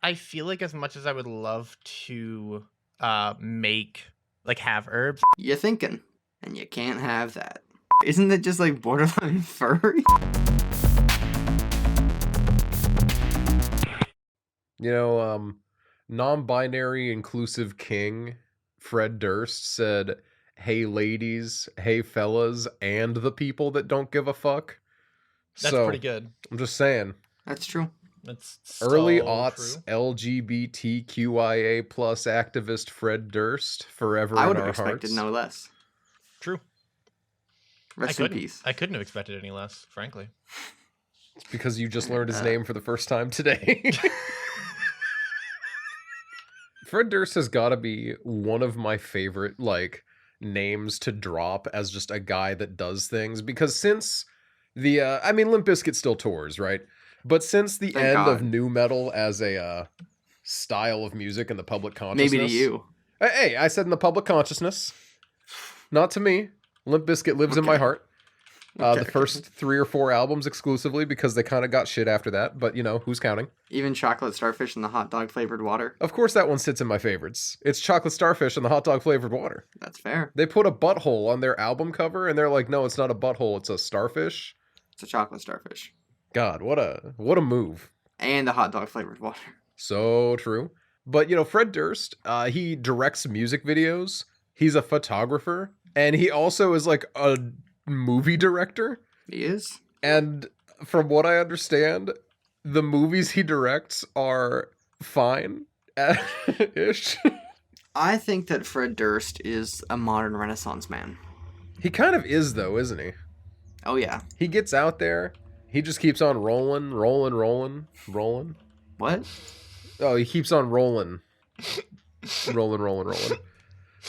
I feel like as much as I would love to have herbs. You're thinking, and you can't have that. Isn't it just like borderline furry? You know, non-binary inclusive king Fred Durst said, "Hey ladies, hey fellas, and the people that don't give a fuck." That's pretty good. I'm just saying. That's true. That's Early so aughts true. LGBTQIA plus activist Fred Durst forever I would in have our expected hearts. no less. True. Rest in peace. I couldn't have expected any less, frankly. It's because you just learned his name for the first time today. Fred Durst has got to be one of my favorite names to drop as just a guy that does things, because since the Limp Bizkit still tours, right? But since the Thank end God. of nu metal as a style of music in the public consciousness, Maybe to you. Hey, I said in the public consciousness, not to me. Limp Bizkit lives in my heart. The first 3 or 4 albums exclusively, because they kind of got shit after that, but who's counting? Even Chocolate Starfish and the hot dog flavored water. Of course that one sits in my favorites. It's Chocolate Starfish and the hot dog flavored water. That's fair. They put a butthole on their album cover, and they're like, no, it's not a butthole, it's a starfish. It's a chocolate starfish. God, what a move. And the hot dog flavored water. So true. But, Fred Durst, he directs music videos. He's a photographer. And he also is like a movie director. He is. And from what I understand, the movies he directs are fine-ish. I think that Fred Durst is a modern Renaissance man. He kind of is, though, isn't he? Oh, yeah. He gets out there. He just keeps on rolling. What? Oh, he keeps on rolling. rolling.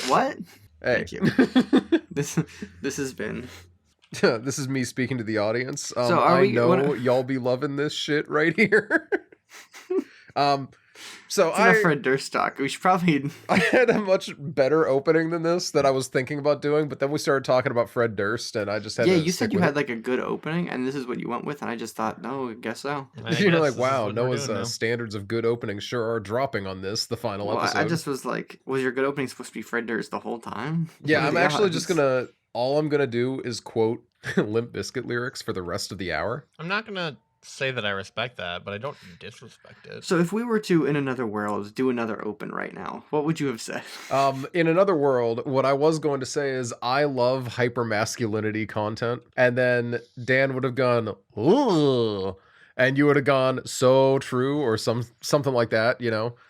What? Hey. Thank you. This has been... This is me speaking to the audience. So I know y'all be loving this shit right here. So it's enough Fred Durst talk. We should probably... I had a much better opening than this that I was thinking about doing, but then we started talking about Fred Durst, and I just had to you said you had it. like a good opening, and this is what you went with, and I just thought, no, I guess so. You're like, wow, Noah's standards of good openings sure are dropping on this, the final episode. I just was like, was your good opening supposed to be Fred Durst the whole time? Yeah, I'm actually just gonna... All I'm gonna do is quote Limp Bizkit lyrics for the rest of the hour. I'm not gonna say that I respect that, but I don't disrespect it. So if we were to, in another world, do another open right now, what would you have said? In another world, what I was going to say is I love hypermasculinity content, and then Dan would have gone, ooh, and you would have gone, so true, or something like that,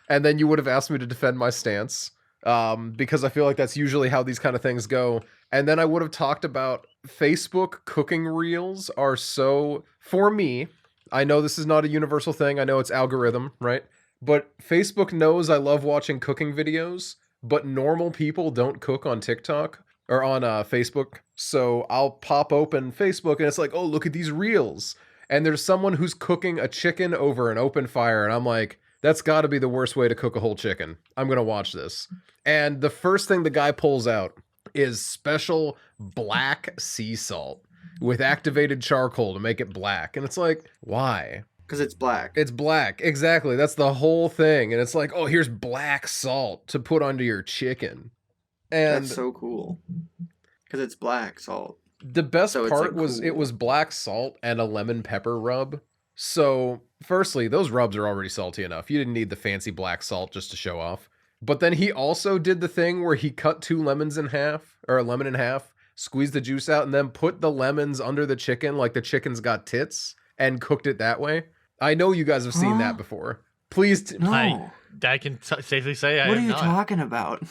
and then you would have asked me to defend my stance, because I feel like that's usually how these kind of things go. And then I would have talked about Facebook cooking reels are so, for me, I know this is not a universal thing. I know it's algorithm, right? But Facebook knows I love watching cooking videos, but normal people don't cook on TikTok or on Facebook. So I'll pop open Facebook and it's like, oh, look at these reels. And there's someone who's cooking a chicken over an open fire. And I'm like, that's got to be the worst way to cook a whole chicken. I'm going to watch this. And the first thing the guy pulls out is special black sea salt with activated charcoal to make it black. And it's like, why? Because it's black. It's black. Exactly. That's the whole thing. And it's like, oh, here's black salt to put onto your chicken. And that's so cool. Because it's black salt. The best part was it was black salt and a lemon pepper rub. So, firstly, those rubs are already salty enough. You didn't need the fancy black salt just to show off. But then he also did the thing where he cut 2 lemons in half, or a lemon in half, squeezed the juice out, and then put the lemons under the chicken like the chicken's got tits, and cooked it that way. I know you guys have seen that before. Please. No. I can safely say I What are you not. talking about?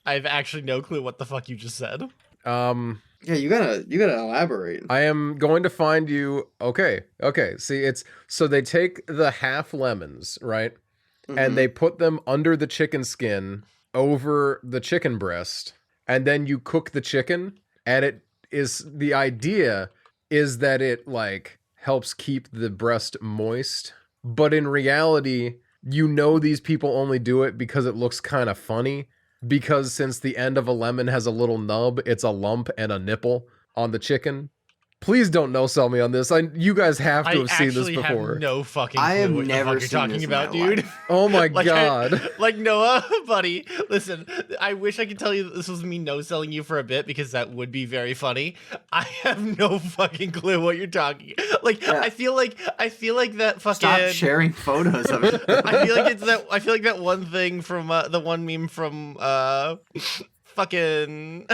I have actually no clue what the fuck you just said. Yeah, you gotta elaborate. I am going to find you. Okay. See, so they take the half lemons, right? Mm-hmm. And they put them under the chicken skin over the chicken breast, and then you cook the chicken, and the idea is that it helps keep the breast moist. But in reality, these people only do it because it looks kind of funny, because since the end of a lemon has a little nub, it's a lump and a nipple on the chicken. Please don't no sell me on this. You guys have to I have seen this actually have before. no fucking I have clue what the never fuck you're seen talking this in about, my dude. life. Oh my Like, god. like Noah, buddy, listen, I wish I could tell you that this was me no-selling you for a bit because that would be very funny. I have no fucking clue what you're talking. Like, Yeah. I feel like that fucking. Stop sharing photos of it. I feel like it's that. I feel like that one thing from the one meme from fucking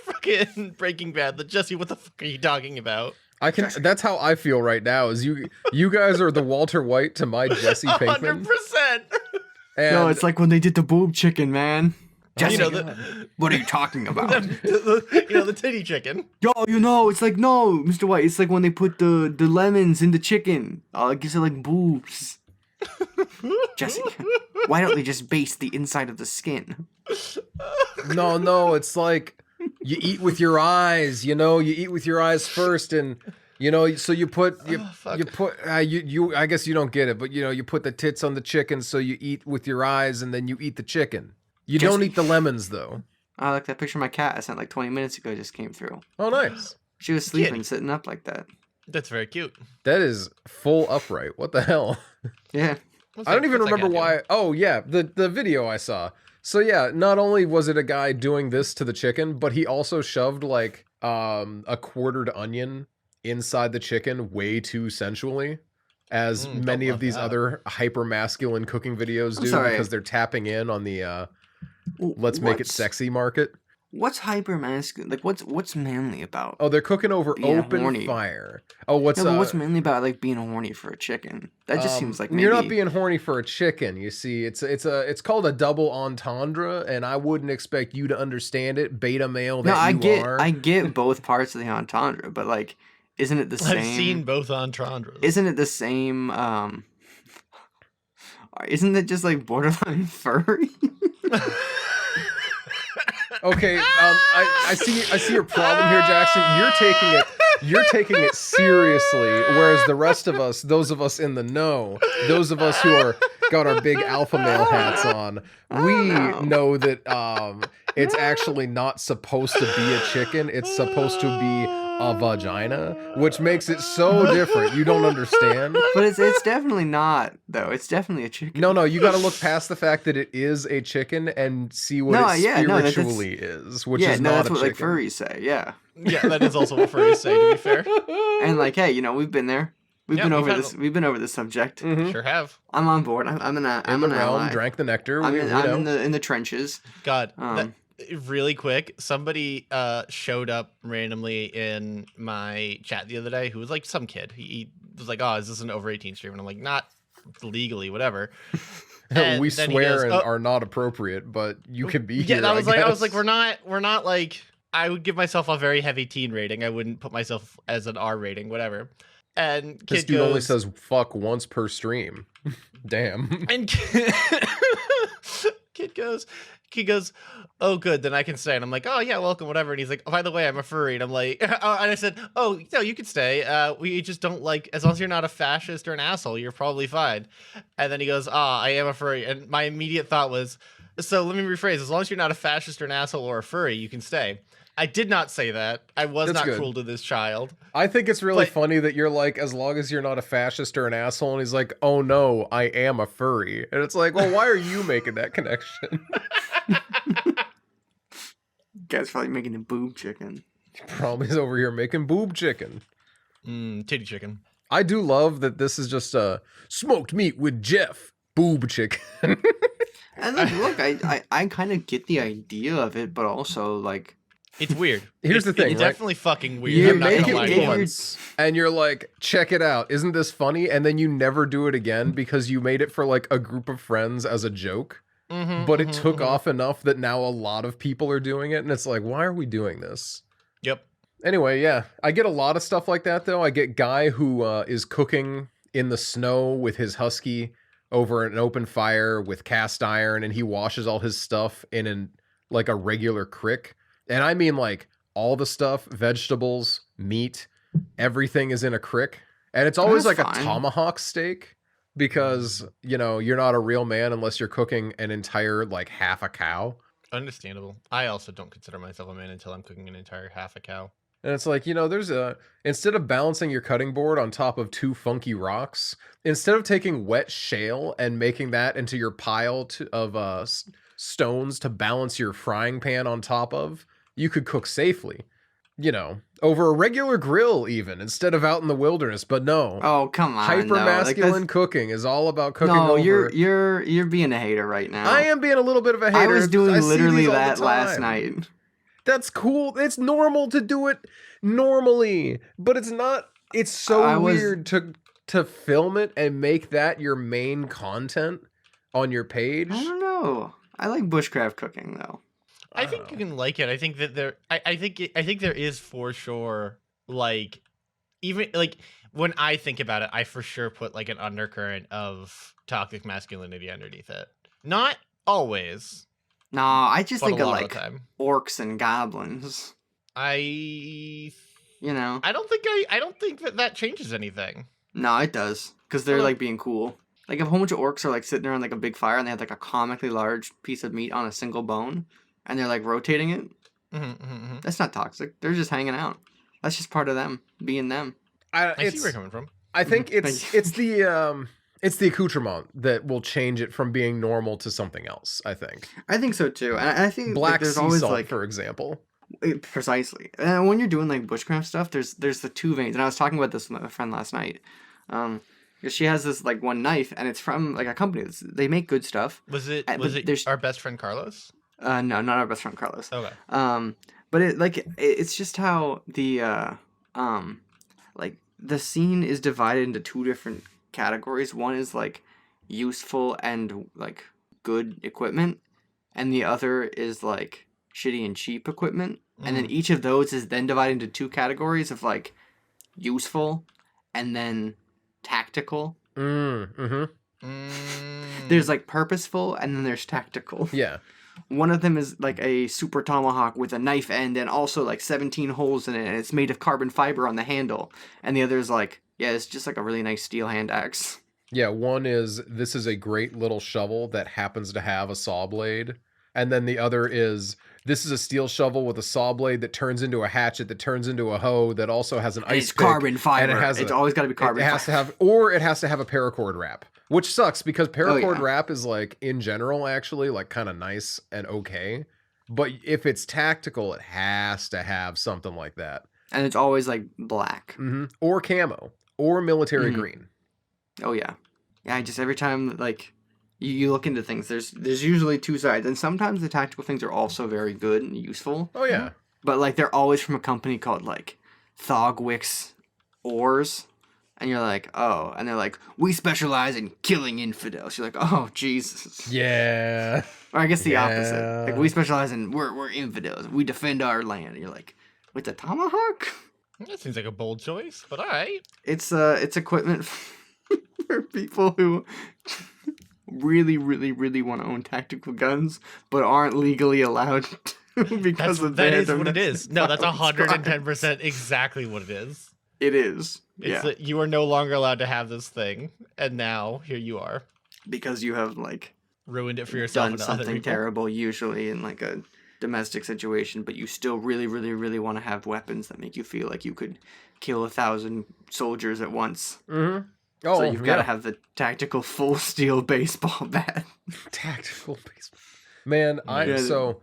fucking Breaking Bad. The Jesse, what the fuck are you talking about? That's how I feel right now. Is you guys are the Walter White to my Jesse Pinkman. 100%. And No, it's like when they did the boob chicken, man. Jesse, You know what are you talking about? the titty chicken. Yo, it's like, no, Mr. White, it's like when they put the lemons in the chicken. It gives it like boobs. Jesse, why don't they just baste the inside of the skin? no, it's like you eat with your eyes, you eat with your eyes first, and so you put I guess you don't get it, but you put the tits on the chicken, so you eat with your eyes, and then you eat the chicken. You don't eat the lemons though. Oh, like that picture of my cat I sent like 20 minutes ago just came through. Oh, nice. She was sleeping, sitting up like that. That's very cute. That is full upright. What the hell? Yeah. I don't even remember why. Oh yeah, the video I saw. So yeah, not only was it a guy doing this to the chicken, but he also shoved like a quartered onion inside the chicken way too sensually, as many of these other hyper masculine cooking videos do, because they're tapping in on the let's make it sexy market. What's hyper masculine? Like what's manly about? Oh, they're cooking over open horny. fire. Oh, what's manly about like being horny for a chicken? That just seems like you're not being horny for a chicken. You see, it's called a double entendre, and I wouldn't expect you to understand it, beta male that I get both parts of the entendre, but like, isn't it the same? I've seen both entendres. Isn't it the same? Isn't it just like borderline furry? Okay, I see your problem here, Jackson. You're taking it seriously, whereas the rest of us, those of us in the know, those of us who are got our big alpha male hats on, we know that it's actually not supposed to be a chicken. It's supposed to be a vagina, which makes it so different. You don't understand. But it's definitely not, though. It's definitely a chicken. No, you got to look past the fact that it is a chicken and see what it spiritually is, which is not that's a what chicken. like furries say. Yeah. Yeah, that is also what furries say, to be fair. And like, hey, we've been there. We've been over this subject. Mm-hmm. Sure have. I'm on board. I'm an ally. Drank the nectar. I'm in the trenches. God. Really quick, somebody showed up randomly in my chat the other day who was like some kid. He was like, "Oh, is this an over 18 stream?" And I'm like, "Not legally, whatever." We swear and are not appropriate, but you can be here. Yeah, I was like, we're not like. I would give myself a very heavy teen rating. I wouldn't put myself as an R rating, whatever. And this kid dude goes, only says "fuck" once per stream. Damn. And kid goes, "Oh, good, then I can stay." And I'm like, "Oh yeah, welcome, whatever." And he's like, "Oh, by the way, I'm a furry." And I'm like, and I said, "Oh, no, you can stay. We just don't like, as long as you're not a fascist or an asshole, you're probably fine." And then he goes, I am a furry." And my immediate thought was, so let me rephrase: as long as you're not a fascist or an asshole or a furry, you can stay. I did not say that. I was not cruel to this child. I think it's really funny that you're like, as long as you're not a fascist or an asshole, and he's like, "Oh no, I am a furry." And it's like, well, why are you making that connection? Guy's probably making a boob chicken. Probably is over here making boob chicken. Titty chicken. I do love that this is just a smoked meat with Jeff boob chicken. And like, look, I kind of get the idea of it, but also like, it's weird. Here's the thing, it's right? definitely fucking weird. You I'm not make gonna lie to it you. once, and you're like, check it out. Isn't this funny? And then you never do it again because you made it for like a group of friends as a joke. But it took off enough that now a lot of people are doing it, and it's like, why are we doing this? Yep. Anyway, yeah. I get a lot of stuff like that, though. I get guy who is cooking in the snow with his husky over an open fire with cast iron, and he washes all his stuff in like a regular crick. And I mean like all the stuff, vegetables, meat, everything is in a crick. And it's always like a tomahawk steak because, you're not a real man unless you're cooking an entire like half a cow. Understandable. I also don't consider myself a man until I'm cooking an entire half a cow. And it's like, there's instead of balancing your cutting board on top of two funky rocks, instead of taking wet shale and making that into your pile of stones to balance your frying pan on top of, you could cook safely, over a regular grill even, instead of out in the wilderness. But no, Oh, come on. hyper No. masculine cooking is all about cooking No, over. you're being a hater right now. I am being a little bit of a hater. I was doing see literally these all the that last time. night. That's cool. It's normal to do it normally, but it's not. It's so weird to film it and make that your main content on your page. I don't know. I like bushcraft cooking though. I think you can like it. I think that I think there is for sure, like, even like when I think about it, I for sure put like an undercurrent of toxic masculinity underneath it. Not always, No, I just but think a of lot like of the time. orcs and goblins. I You know? I don't think that changes anything. No, it does. Because they're Well, like being cool. Like if a whole bunch of orcs are like sitting around like a big fire and they have like a comically large piece of meat on a single bone and they're like rotating it, that's not toxic. They're just hanging out. That's just part of them being them. I see where you're coming from. I think Thank it's the accoutrement that will change it from being normal to something else. I think I think so too. And I think black there's sea always salt, like for example. precisely. And when you're doing like bushcraft stuff, there's the two veins. And I was talking about this with a friend last night. Because she has this like one knife, and it's from like a company. They make good stuff. Was it but there's- our best friend Carlos? No, not our best friend Carlos. Okay. But it's just how the like the scene is divided into two different categories. One is like useful and like good equipment, and the other is like shitty and cheap equipment. And then each of those is then divided into two categories of like useful and then tactical. Mm-hmm. There's like purposeful and then there's tactical. Yeah. One of them is like a super tomahawk with a knife end and also like 17 holes in it, and it's made of carbon fiber on the handle. And the other is like, yeah, it's just like a really nice steel hand axe. Yeah, one is this is a great little shovel that happens to have a saw blade. And then the other is this is a steel shovel with a saw blade that turns into a hatchet that turns into a hoe that also has an And ice it's pick, carbon fiber. and It's always got to be carbon it has fiber. it has to have a paracord wrap, which sucks because paracord wrap is like in general actually like kind of nice and okay. But if it's tactical, it has to have something like that. And it's always like black. Or camo or military green. Oh yeah. Yeah, just every time like you look into things, there's usually two sides, and sometimes the tactical things are also very good and useful. Oh yeah. But like they're always from a company called like Thogwix Ores, and you're like, oh, and they're like, we specialize in killing infidels. You're like, oh Jesus. Yeah. Or I guess the Yeah. opposite. Like we specialize in we're infidels. We defend our land. And you're like, with the tomahawk? That seems like a bold choice, but all right. It's equipment for people who really, really, really want to own tactical guns, but aren't legally allowed to because of That their is what it domestic is. No, that's violence 110% exactly what it is. It is. It's Yeah. that you are no longer allowed to have this thing, and now here you are, Because you have like ruined it for yourself done and other something people. terrible, usually in like a domestic situation, but you still really, really, really want to have weapons that make you feel like you could kill 1,000 soldiers at once. Mm-hmm. Oh, So you've got to have the tactical full steel baseball bat. tactical baseball. Man, Yeah.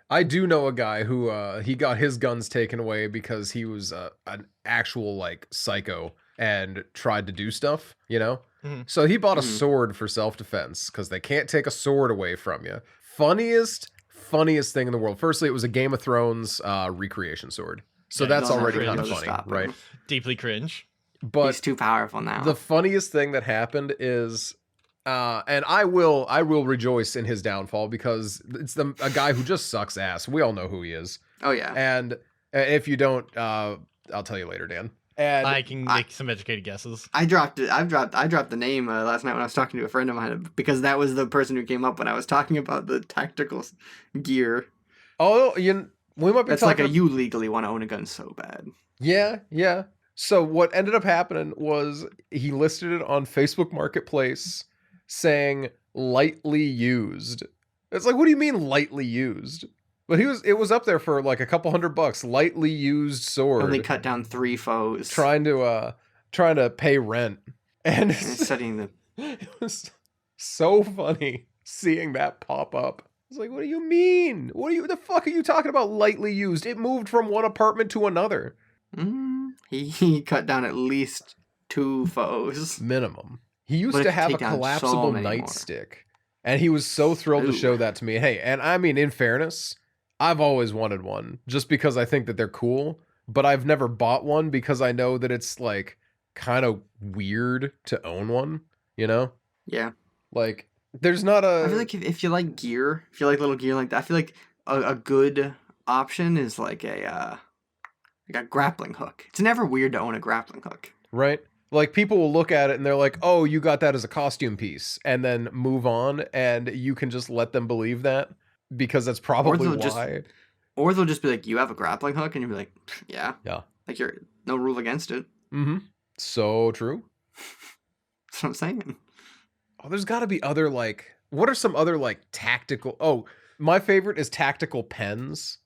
I do know a guy who he got his guns taken away because he was an actual like psycho and tried to do stuff, you know? Mhm. So he bought a Mhm. sword for self-defense because they can't take a sword away from you. Funniest thing in the world. Firstly, it was a Game of Thrones recreation sword. So Yeah, that's They'll already never kind be of able to funny, stop him. right? Deeply cringe. But He's too powerful now. the funniest thing that happened is, and I will rejoice in his downfall because it's a guy who just sucks ass. We all know who he is. Oh yeah. And if you don't, I'll tell you later, Dan. And I can make some educated guesses. I dropped it. I dropped the name last night when I was talking to a friend of mine because that was the person who came up when I was talking about the tactical gear. oh, we might be That's like talking. you legally want to own a gun so bad. Yeah. So what ended up happening was he listed it on Facebook Marketplace, saying lightly used. It's like, what do you mean lightly used? But it was up there for like a couple $100, lightly used sword. Only cut down 3 foes. Trying to pay rent. And And studying the. it was so funny seeing that pop up. It's like, what do you mean? What the fuck are you talking about lightly used? It moved from one apartment to another. He cut down at least 2 foes. Minimum. He used But to it have a take down so collapsible many more. nightstick. And he was so thrilled to Ooh. show that to me. Hey, and I mean, in fairness, I've always wanted one just because I think that they're cool, but I've never bought one because I know that it's like kind of weird to own one, you know? Yeah. Like, there's not a... I feel like if you like gear, if you like little gear like that, I feel like a good option is like a grappling hook. It's never weird to own a grappling hook. Right? Like, people will look at it and they're like, oh, you got that as a costume piece, and then move on, and you can just let them believe that, because that's probably why. Or they'll just be like, you have a grappling hook? And you'll be like, yeah. Yeah. Like, you're no rule against it. Mm-hmm. So true. That's what I'm saying. Oh, there's got to be other, like... What are some other, like, tactical... Oh, my favorite is tactical pens.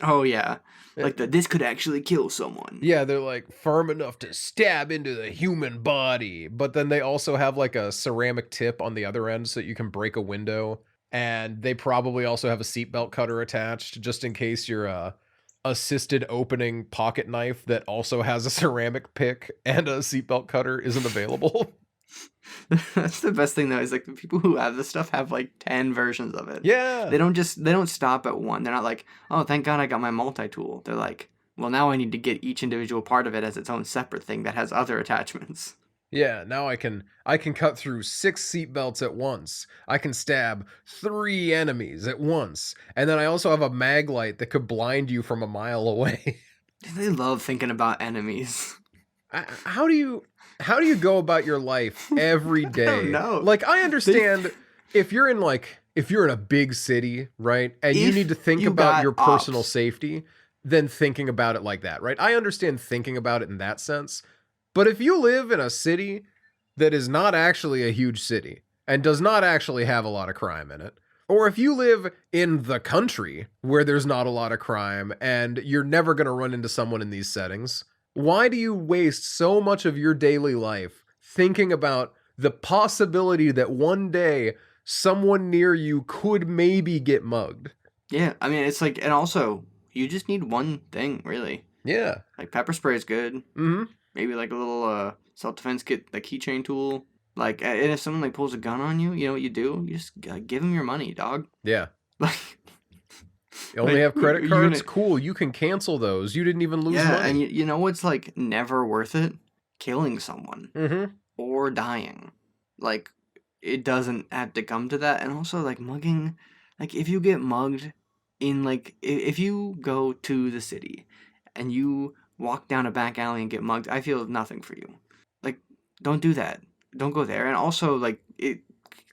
Oh, yeah. Like, this could actually kill someone. Yeah, they're, like, firm enough to stab into the human body. But then they also have, like, a ceramic tip on the other end so that you can break a window. And they probably also have a seatbelt cutter attached, just in case your assisted opening pocket knife that also has a ceramic pick and a seatbelt cutter isn't available. That's the best thing, though, is like the people who have this stuff have like 10 versions of it. Yeah. They don't stop at one. They're not like, oh, thank God I got my multi-tool. They're like, well, now I need to get each individual part of it as its own separate thing that has other attachments. Yeah, now I can cut through 6 seatbelts at once. I can stab 3 enemies at once. And then I also have a mag light that could blind you from a mile away. They love thinking about enemies. How do you go about your life every day? I don't know. Like, I understand if you're in a big city, right? And you If need to think you about got your personal ops. safety, then thinking about it like that, right? I understand thinking about it in that sense. But if you live in a city that is not actually a huge city and does not actually have a lot of crime in it, or if you live in the country where there's not a lot of crime and you're never going to run into someone in these settings, why do you waste so much of your daily life thinking about the possibility that one day someone near you could maybe get mugged? Yeah, I mean, it's like, and also, you just need one thing, really. Yeah. Like, pepper spray is good. Mm-hmm. Maybe like a little self-defense kit, like keychain tool. Like, and if someone like pulls a gun on you, you know what you do? You just give them your money, dog. Yeah. Like, You only like, have credit you're cards? gonna- Cool, you can cancel those. You didn't even lose yeah, money. and you know what's like never worth it? Killing someone Mm-hmm. or dying. Like, it doesn't have to come to that. And also, like, mugging, like, if you get mugged in, like, if you go to the city and you walk down a back alley and get mugged, I feel nothing for you. Like, don't do that. Don't go there. And also, like, it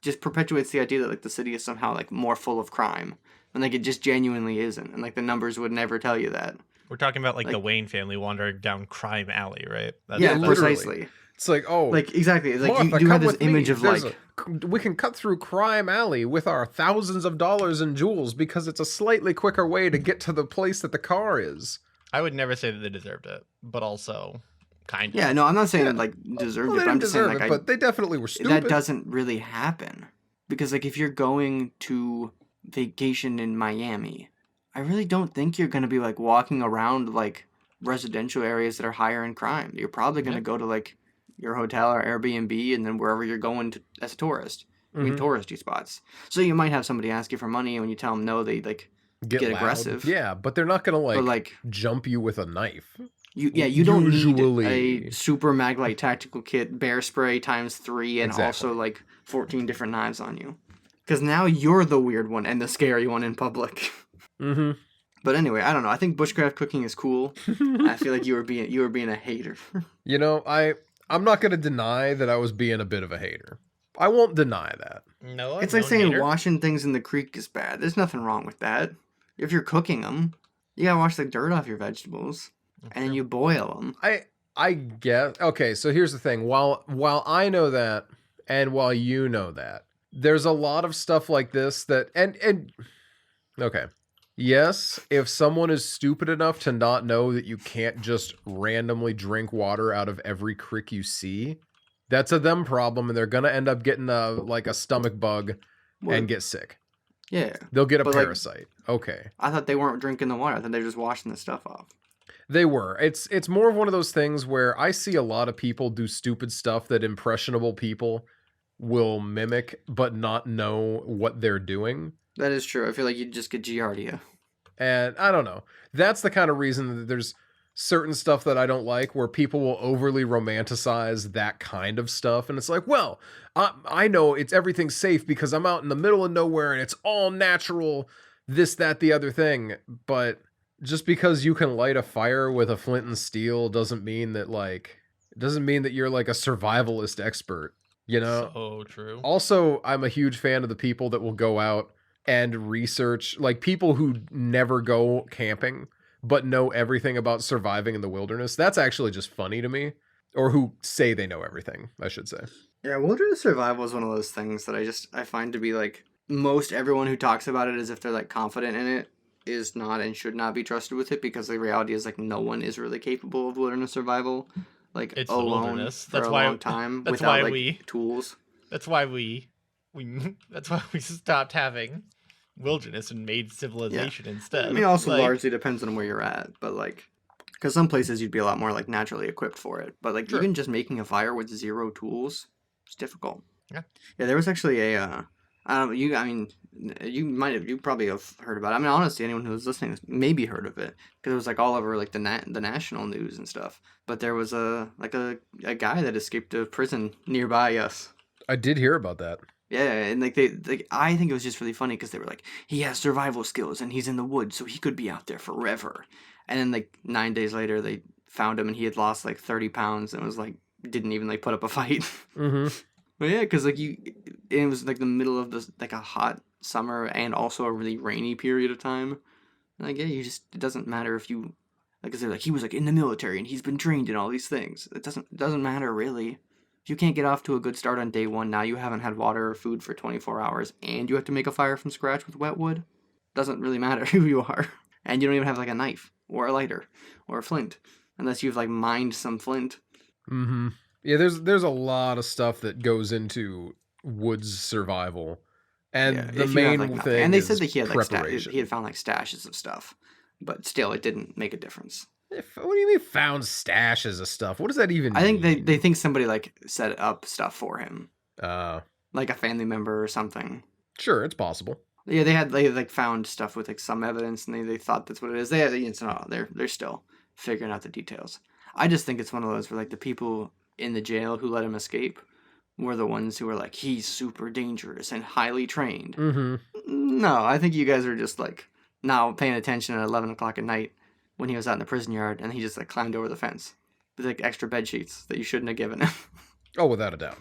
just perpetuates the idea that, like, the city is somehow, like, more full of crime. And, like, it just genuinely isn't. And, like, the numbers would never tell you that. We're talking about like the Like- Wayne family wandering down crime alley, right? Yeah, literally. precisely. It's like, oh, Like, exactly. It's like, Martha, you have come this with me. image of, There's like... we can cut through crime alley with our thousands of dollars in jewels because it's a slightly quicker way to get to the place that the car is. I would never say that they deserved it, but also kind of. Yeah, no, I'm not saying, Yeah. like, deserved Well, it, they but I'm didn't just saying, deserve like, it, but they definitely were stupid. that doesn't really happen. Because, like, if you're going to vacation in Miami, I really don't think you're going to be, like, walking around, like, residential areas that are higher in crime. You're probably going to go to, like, your hotel or Airbnb and then wherever you're going to as a tourist. I mean, Mhm. touristy spots. So you might have somebody ask you for money, and when you tell them no, they, like, get loud. aggressive. Yeah, but they're not gonna like, but, like, jump you with a knife. you don't need Usually. a super maglite tactical kit, bear spray times 3, and Exactly. also, like, 14 different knives on you. Because now you're the weird one and the scary one in public. Mm-hmm. But anyway, I don't know. I think bushcraft cooking is cool. I feel like you were being a hater. You know, I'm not gonna deny that I was being a bit of a hater. I won't deny that. No, It's like no saying hater. washing things in the creek is bad. There's nothing wrong with that. If you're cooking them, you gotta wash the dirt off your vegetables, and then you boil them. I guess. Okay, so here's the thing. While I know that, and while you know that, there's a lot of stuff like this that and okay. Yes, if someone is stupid enough to not know that you can't just randomly drink water out of every creek you see, that's a them problem, and they're gonna end up getting a stomach bug and What? get sick. Yeah. They'll get a But like, parasite. Okay. I thought they weren't drinking the water. I thought they were just washing the stuff off. They were. It's more of one of those things where I see a lot of people do stupid stuff that impressionable people will mimic but not know what they're doing. That is true. I feel like you'd just get giardia. And I don't know. That's the kind of reason that there's certain stuff that I don't like where people will overly romanticize that kind of stuff. And it's like, well, I know it's everything's safe because I'm out in the middle of nowhere and it's all natural, this, that, the other thing. But just because you can light a fire with a flint and steel doesn't mean that you're like a survivalist expert, you know? So true. Also, I'm a huge fan of the people that will go out and research, like people who never go camping but know everything about surviving in the wilderness. That's actually just funny to me. Or who say they know everything, I should say. Yeah, wilderness survival is one of those things that I find to be like most everyone who talks about it as if they're like confident in it is not and should not be trusted with it, because the reality is like no one is really capable of wilderness survival like It's the alone wilderness. for a long time that's without why like tools. That's why we that's why we stopped having wilderness and made civilization instead. I mean, also Like, largely depends on where you're at, but like, because some places you'd be a lot more like naturally equipped for it. But like, Sure. even just making a fire with zero tools, it's difficult. Yeah. Yeah, there was actually a, you probably have heard about it. I mean, honestly, anyone who's listening has maybe heard of it because it was like all over like the national news and stuff. But there was a guy that escaped a prison nearby us. I did hear about that. Yeah, and like I think it was just really funny because they were like, he has survival skills and he's in the woods, so he could be out there forever. And then like 9 days later, they found him and he had lost like 30 pounds and was like didn't even like put up a fight. Mm-hmm. But yeah, because like it was like the middle of this like a hot summer and also a really rainy period of time. And, like yeah, it doesn't matter if you like, 'cause they're like he was like in the military and he's been trained in all these things. It doesn't matter really. If you can't get off to a good start on day one, now you haven't had water or food for 24 hours, and you have to make a fire from scratch with wet wood, doesn't really matter who you are. And you don't even have like a knife or a lighter or a flint, unless you've like mined some flint. Mm-hmm. Yeah, there's a lot of stuff that goes into woods survival, and Yeah, the if you have, main like, nothing. thing And they is said that he had like preparation. he had found like stashes of stuff, but still, it didn't make a difference. What do you mean found stashes of stuff? What does that even I think mean? they think somebody like set up stuff for him, Uh, like a family member or something. sure, it's possible. Yeah, they like found stuff with like some evidence, and they thought that's what it is. It's not. They're still figuring out the details. I just think it's one of those where like the people in the jail who let him escape were the ones who were like he's super dangerous and highly trained. Mm-hmm. No, I think you guys are just like now paying attention at 11 o'clock at night when he was out in the prison yard, and he just like climbed over the fence with like extra bed sheets that you shouldn't have given him. Oh, without a doubt.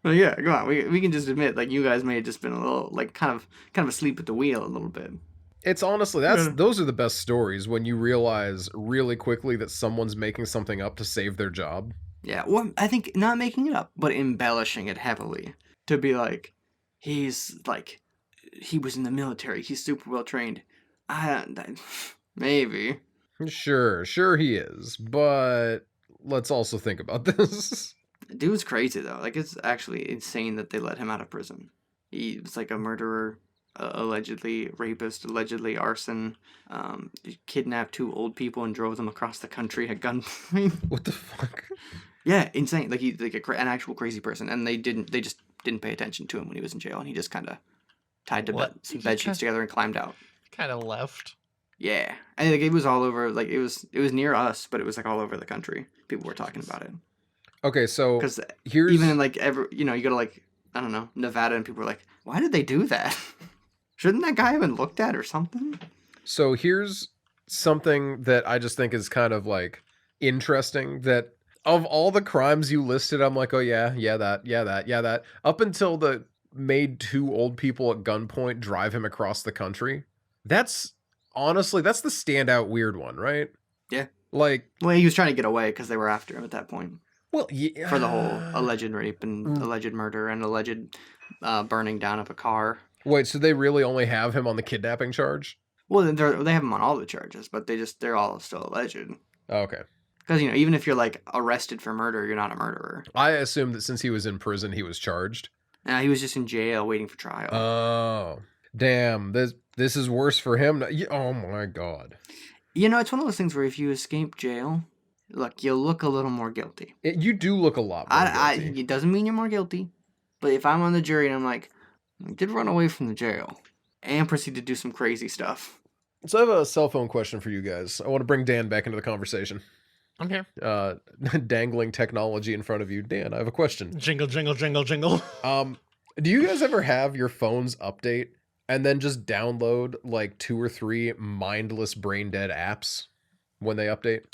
Well, yeah, come on. We can just admit like you guys may have just been a little like kind of asleep at the wheel a little bit. It's honestly those are the best stories when you realize really quickly that someone's making something up to save their job. Yeah, well, I think not making it up, but embellishing it heavily to be like, he was in the military. He's super well trained. Maybe. Sure he is, but let's also think about this. Dude's crazy though. Like it's actually insane that they let him out of prison. He was like a murderer, allegedly rapist, allegedly arson. He kidnapped 2 old people and drove them across the country at gunpoint. What the fuck? Yeah, insane. Like he's like an actual crazy person, and they just didn't pay attention to him when he was in jail, and he just kind of tied to some bed sheets together and climbed out. kind of left. Yeah, and like it was all over. Like it was near us, but it was like all over the country. People were talking about it Okay, so because here's even in like you go to like I don't know Nevada, and people were like, "Why did they do that? Shouldn't that guy have been looked at or something?" So here's something that I just think is kind of like interesting that of all the crimes you listed, I'm like, oh yeah, that. Up until the made 2 old people at gunpoint drive him across the country. That's honestly, that's the standout weird one, right? Yeah. Like, Well, he was trying to get away because they were after him at that point well, yeah. for the whole alleged rape and alleged murder and alleged burning down of a car. Wait, so they really only have him on the kidnapping charge? Well, they have him on all the charges, but they're all still alleged. Okay. Because even if you're like arrested for murder, you're not a murderer. I assumed that since he was in prison, he was charged. He was just in jail waiting for trial. Oh, damn! This is worse for him. Oh my god! It's one of those things where if you escape jail, look, you'll look a little more guilty. You do look a lot more guilty. It doesn't mean you're more guilty, but if I'm on the jury and I'm like, I did run away from the jail and proceed to do some crazy stuff. So I have a cell phone question for you guys. I want to bring Dan back into the conversation. I'm here. Dangling technology in front of you. Dan, I have a question. Jingle, jingle, jingle, jingle. Do you guys ever have your phones update and then just download like 2 or 3 mindless brain dead apps when they update?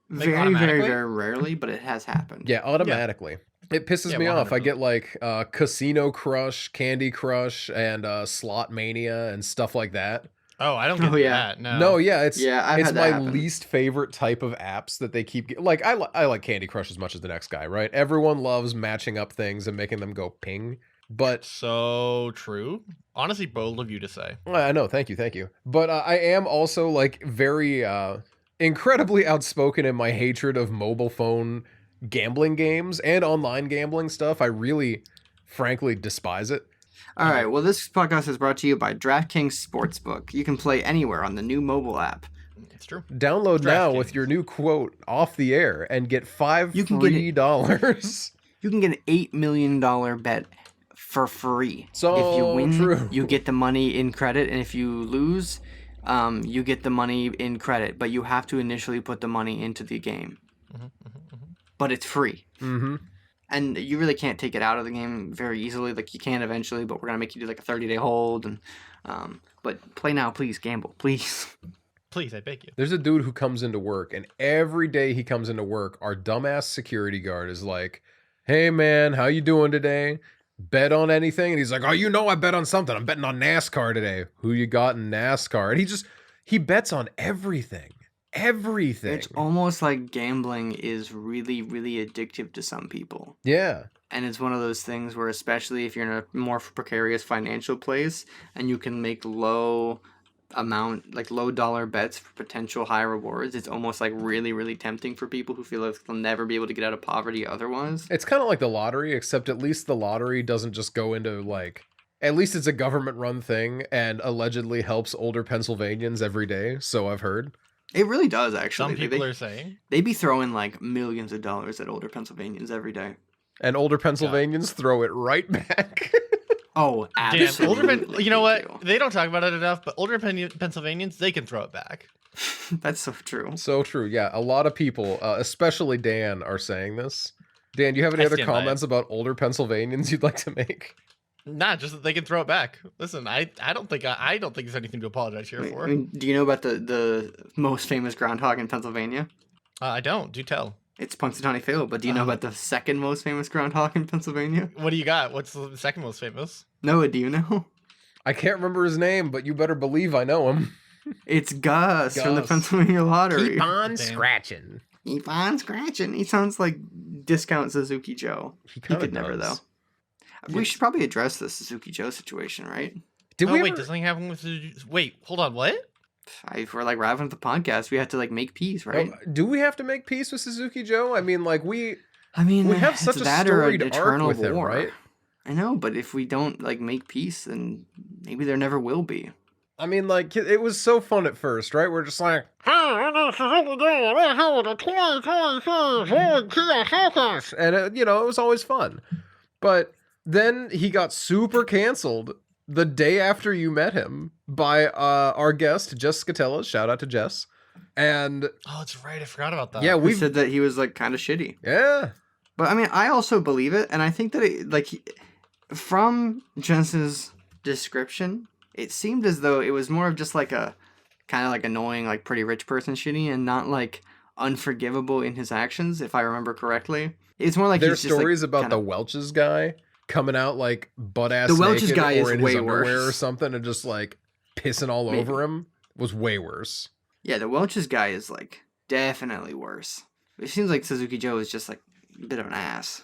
Very, very, very rarely, but it has happened. Yeah, automatically. Yeah. It pisses me off. I get like Casino Crush, Candy Crush, and Slot Mania and stuff like that. Oh, I don't get that. No. No, yeah, it's I've my least favorite type of apps that they keep like. I like Candy Crush as much as the next guy, right? Everyone loves matching up things and making them go ping. But so true. Honestly, bold of you to say. I know, thank you. But I am also like very incredibly outspoken in my hatred of mobile phone gambling games and online gambling stuff. I really, frankly, despise it. All right, well, this podcast is brought to you by DraftKings Sportsbook. You can play anywhere on the new mobile app. It's true. Download now with your new quote off the air and get $5 free dollars. You can get an $8 million bet for free. So if you win, true. You get the money in credit, and if you lose, you get the money in credit. But you have to initially put the money into the game. But it's free. Mm-hmm. And you really can't take it out of the game very easily. Like, you can eventually, but we're going to make you do like a 30-day hold. And but play now, please. Gamble, please. Please, I beg you. There's a dude who comes into work, and every day he comes into work, our dumbass security guard is like, hey, man, how you doing today? Bet on anything? And he's like, oh, I bet on something. I'm betting on NASCAR today. Who you got in NASCAR? And he bets on everything. Everything. It's almost like gambling is really, really addictive to some people. Yeah. And it's one of those things where, especially if you're in a more precarious financial place and you can make low dollar bets for potential high rewards, it's almost like really, really tempting for people who feel like they'll never be able to get out of poverty otherwise. It's kind of like the lottery, except at least the lottery doesn't just go into like, at least it's a government run thing and allegedly helps older Pennsylvanians every day. So I've heard. It really does, actually. Some people are saying. They be throwing like millions of dollars at older Pennsylvanians every day. And older Pennsylvanians throw it right back. Oh, absolutely. Damn, you know what? They don't talk about it enough, but older Pennsylvanians, they can throw it back. That's so true. So true. Yeah, a lot of people, especially Dan, are saying this. Dan, do you have any other comments about older Pennsylvanians you'd like to make? Nah, just that they can throw it back. Listen, I don't think there's anything to apologize here for. Do you know about the most famous groundhog in Pennsylvania? I don't. Do tell. It's Punxsutawney Phil, but do you know about the second most famous groundhog in Pennsylvania? What do you got? What's the second most famous? Noah, do you know? I can't remember his name, but you better believe I know him. It's Gus from the Pennsylvania Lottery. Keep on scratching. Keep on scratching. He sounds like discount Suzuki Joe. He could never, though. We should probably address the Suzuki Joe situation, right? Wait, does something happen with Wait, hold on, what? If we're like wrapping up the podcast, we have to like make peace, right? Do we have to make peace with Suzuki Joe? I mean, like we have such a that storied or arc eternal with him, war. right? I know, but if we don't like make peace, then maybe there never will be. I mean, like, it was so fun at first, right? We're just like, and it was always fun. But then he got super canceled the day after you met him by our guest, Jess Scatella. Shout out to Jess. And oh, that's right. I forgot about that. Yeah, we said that he was like kind of shitty. Yeah. But I mean, I also believe it. And I think that from Jess's description, it seemed as though it was more of just like a kind of like annoying, like pretty rich person shitty and not like unforgivable in his actions, if I remember correctly. It's more like there's stories about the Welch's guy coming out like butt ass the Welch's naked guy or is in way his underwear worse or something and just like pissing all over him was way worse. Yeah, the Welch's guy is like definitely worse. It seems like Suzuki Joe is just like a bit of an ass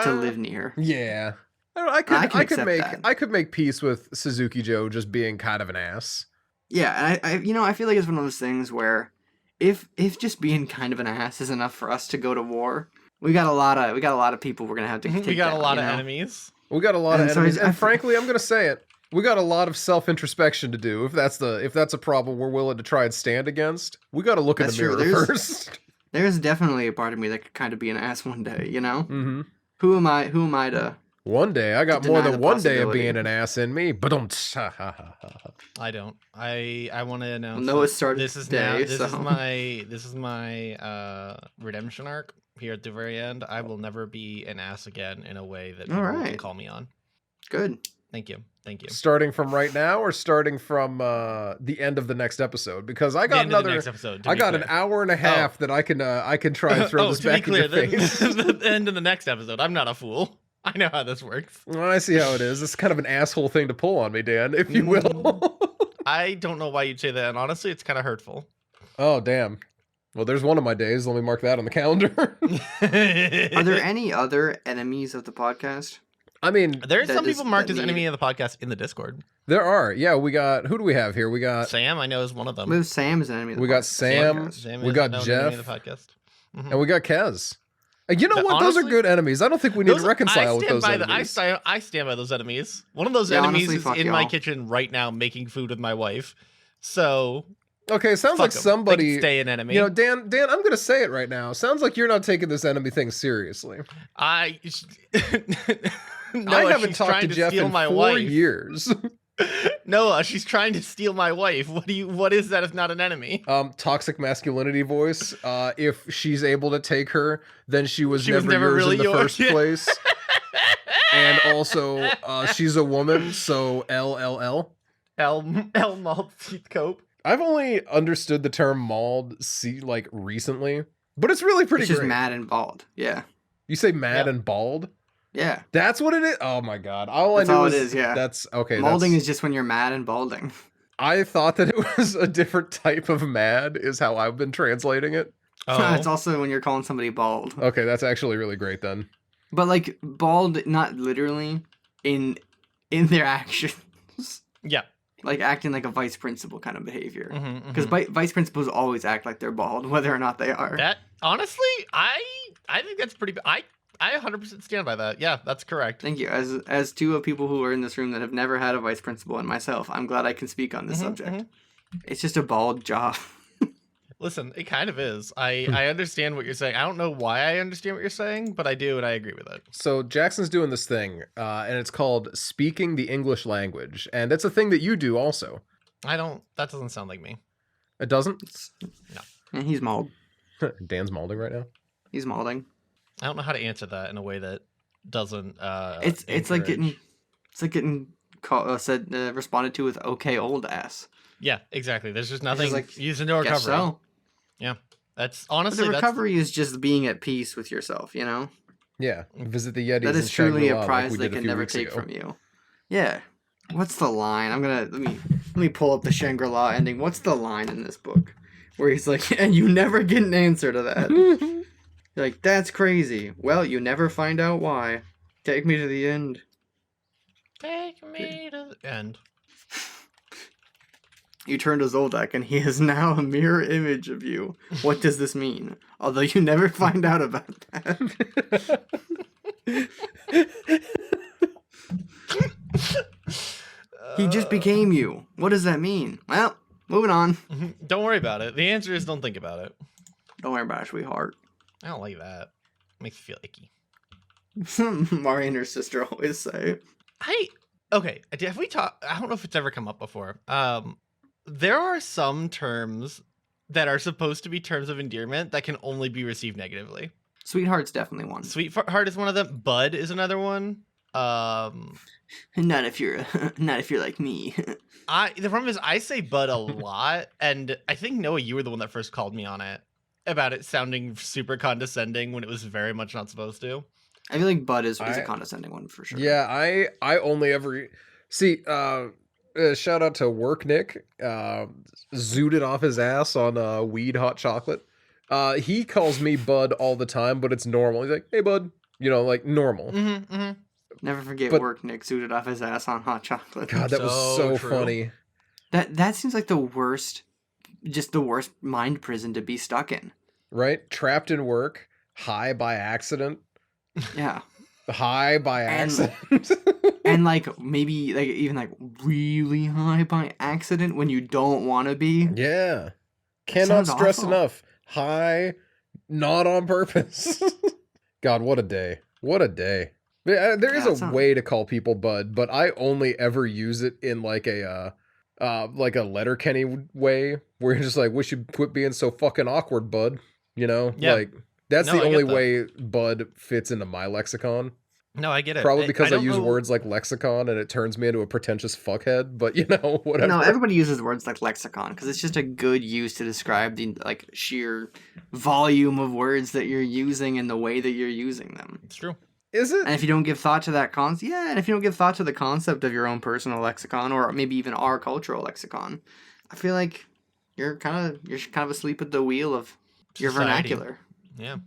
to live near. Yeah. I could make peace with Suzuki Joe just being kind of an ass. Yeah, and I feel like it's one of those things where if just being kind of an ass is enough for us to go to war, we got a lot of people we're gonna have to take We got down, a lot you of know? enemies. We got a lot of And so enemies, I and frankly, I'm gonna say it. We got a lot of self-introspection to do. If that's a problem we're willing to try and stand against, we got to look in the That's true. mirror first. There's definitely a part of me that could kind of be an ass one day, you know? Mm-hmm. Who am I to One day, I got To more deny than the one day of possibility. being an ass in me. But I don't. I want to announce. Noah that started this is today, now. This is so- my redemption arc here at the very end. I will never be an ass again in a way that All people can right. call me on. Good. Thank you. Thank you. starting from right now, or starting from the end of the next episode? Because I The got end of the another. next episode. I got an hour and a half that I can try and throw this to be back clear, in your face. the end of the next episode. I'm not a fool. I know how this works. Well, I see how it is. It's kind of an asshole thing to pull on me, Dan, if you will. I don't know why you'd say that, and honestly, it's kind of hurtful. Oh, damn. Well, there's one of my days. Let me mark that on the calendar. Are there any other enemies of the podcast? I mean, There's that some does- people marked that as need- enemy of the podcast in the Discord. there are. Yeah, we got. Who do we have here? We got. Sam, I know, is one of them. Well, Sam is an enemy of the We got podcast. Sam. Sam we is got known as Jeff. enemy of the podcast. Mhm. And we got Kez. And you know But what? Those are honestly, good enemies. I don't think we need to Those- reconcile I with stand those by enemies. I stand by those enemies. One of those Yeah, enemies honestly, is fuck in my y'all. kitchen right now making food with my wife. So Okay, it sounds fuck like 'em. They somebody. can stay an enemy. You know, Dan, I'm going to say it right now. Sounds like you're not taking this enemy thing seriously. I I haven't she's talked to trying Jeff steal in my 4 wife. years. Noah, she's trying to steal my wife. What is that if not an enemy? Toxic masculinity voice. If she's able to take her, then she was never yours really in the yours. first place. And also, she's a woman, so LLL. El Maltese Cope. I've only understood the term mauled like recently, but it's really pretty It's just great. mad and bald. Yeah. You say mad Yeah. and bald? Yeah. That's what it is. Oh my god! All That's I knew all was it is, yeah. That's okay. Molding is just when you're mad and balding. I thought that it was a different type of mad. Is how I've been translating it. It's also when you're calling somebody bald. Okay, that's actually really great then. But like bald, not literally, in their actions. Yeah. Like acting like a vice principal kind of behavior. Mhm, Because mhm. vice principals always act like they're bald, whether or not they are. That honestly, I think that's pretty. I 100% stand by that. Yeah, that's correct. Thank you. As two of people who are in this room that have never had a vice principal and myself, I'm glad I can speak on this Mhm, subject. mhm. It's just a bald job. Listen, it kind of is. I understand what you're saying. I don't know why I understand what you're saying, but I do, and I agree with it. So Jackson's doing this thing, and it's called speaking the English language, and it's a thing that you do also. I don't. That doesn't sound like me. It doesn't. And he's mauled. Dan's mauling right now. He's mauling. I don't know how to answer that in a way that doesn't. It's like encourage- getting responded to with okay old ass. Yeah, exactly. There's just nothing. like, Using no Guess recovery. so. That's But honestly the that's recovery is just being at peace with yourself, you know? Yeah, visit the Yetis. That in is truly Shangri-La a like prize we they did a can few never weeks take ago. from you. Yeah. What's the line? let me pull up the Shangri-La ending. What's the line in this book? Where he's like, and you never get an answer to that. You're like, that's crazy. Well, you never find out why. Take me to the end. take me to the end. You turn to Zoldak, and he is now a mirror image of you. What does this mean? Although you never find out about that. He just became you. What does that mean? Well, moving on. Don't worry about it. The answer is don't think about it. Don't worry about it, sweetheart. I don't like that. Makes me feel icky. Mari and her sister always say. Okay. Have we talked? I don't know if it's ever come up before. There are some terms that are supposed to be terms of endearment that can only be received negatively. Sweetheart's definitely one. Sweetheart is one of them. Bud is another one. Not if you're like me. The problem is I say bud a lot, and I think Noah, you were the one that first called me on it about it sounding super condescending when it was very much not supposed to. I feel like Bud is a condescending one for sure. Yeah, I only ever see. Shout out to Work Nick. Zooted off his ass on weed hot chocolate. He calls me Bud all the time, but it's normal. He's like, "Hey, Bud," like normal. Mm-hmm, mm-hmm. Never forget But- Work Nick suited off his ass on hot chocolate. God, that was So so true. funny. That seems like the worst, just the worst mind prison to be stuck in. Right? Trapped in work, high by accident, Yeah. high by And accident. and like maybe like even like really high by accident when you don't want to be. Yeah. It Cannot sounds stress awful. enough. High, not on purpose. God, what a day. What a day. There is Yeah, a it sounds. way to call people bud, but I only ever use it in like a Letterkenny way where you're just like, we should quit being so fucking awkward, bud. You know? Yeah. Like, that's No, the I only get that. way bud fits into my lexicon. No, I get it. Probably I because I don't use know. words like lexicon and it turns me into a pretentious fuckhead, but whatever. No, everybody uses words like lexicon because it's just a good use to describe the like sheer volume of words that you're using and the way that you're using them. It's true. Is it? And if you don't give thought to that concept, yeah, and if you don't give thought to the concept of your own personal lexicon or maybe even our cultural lexicon, I feel like you're kind of asleep at the wheel of your Society. vernacular. Yeah.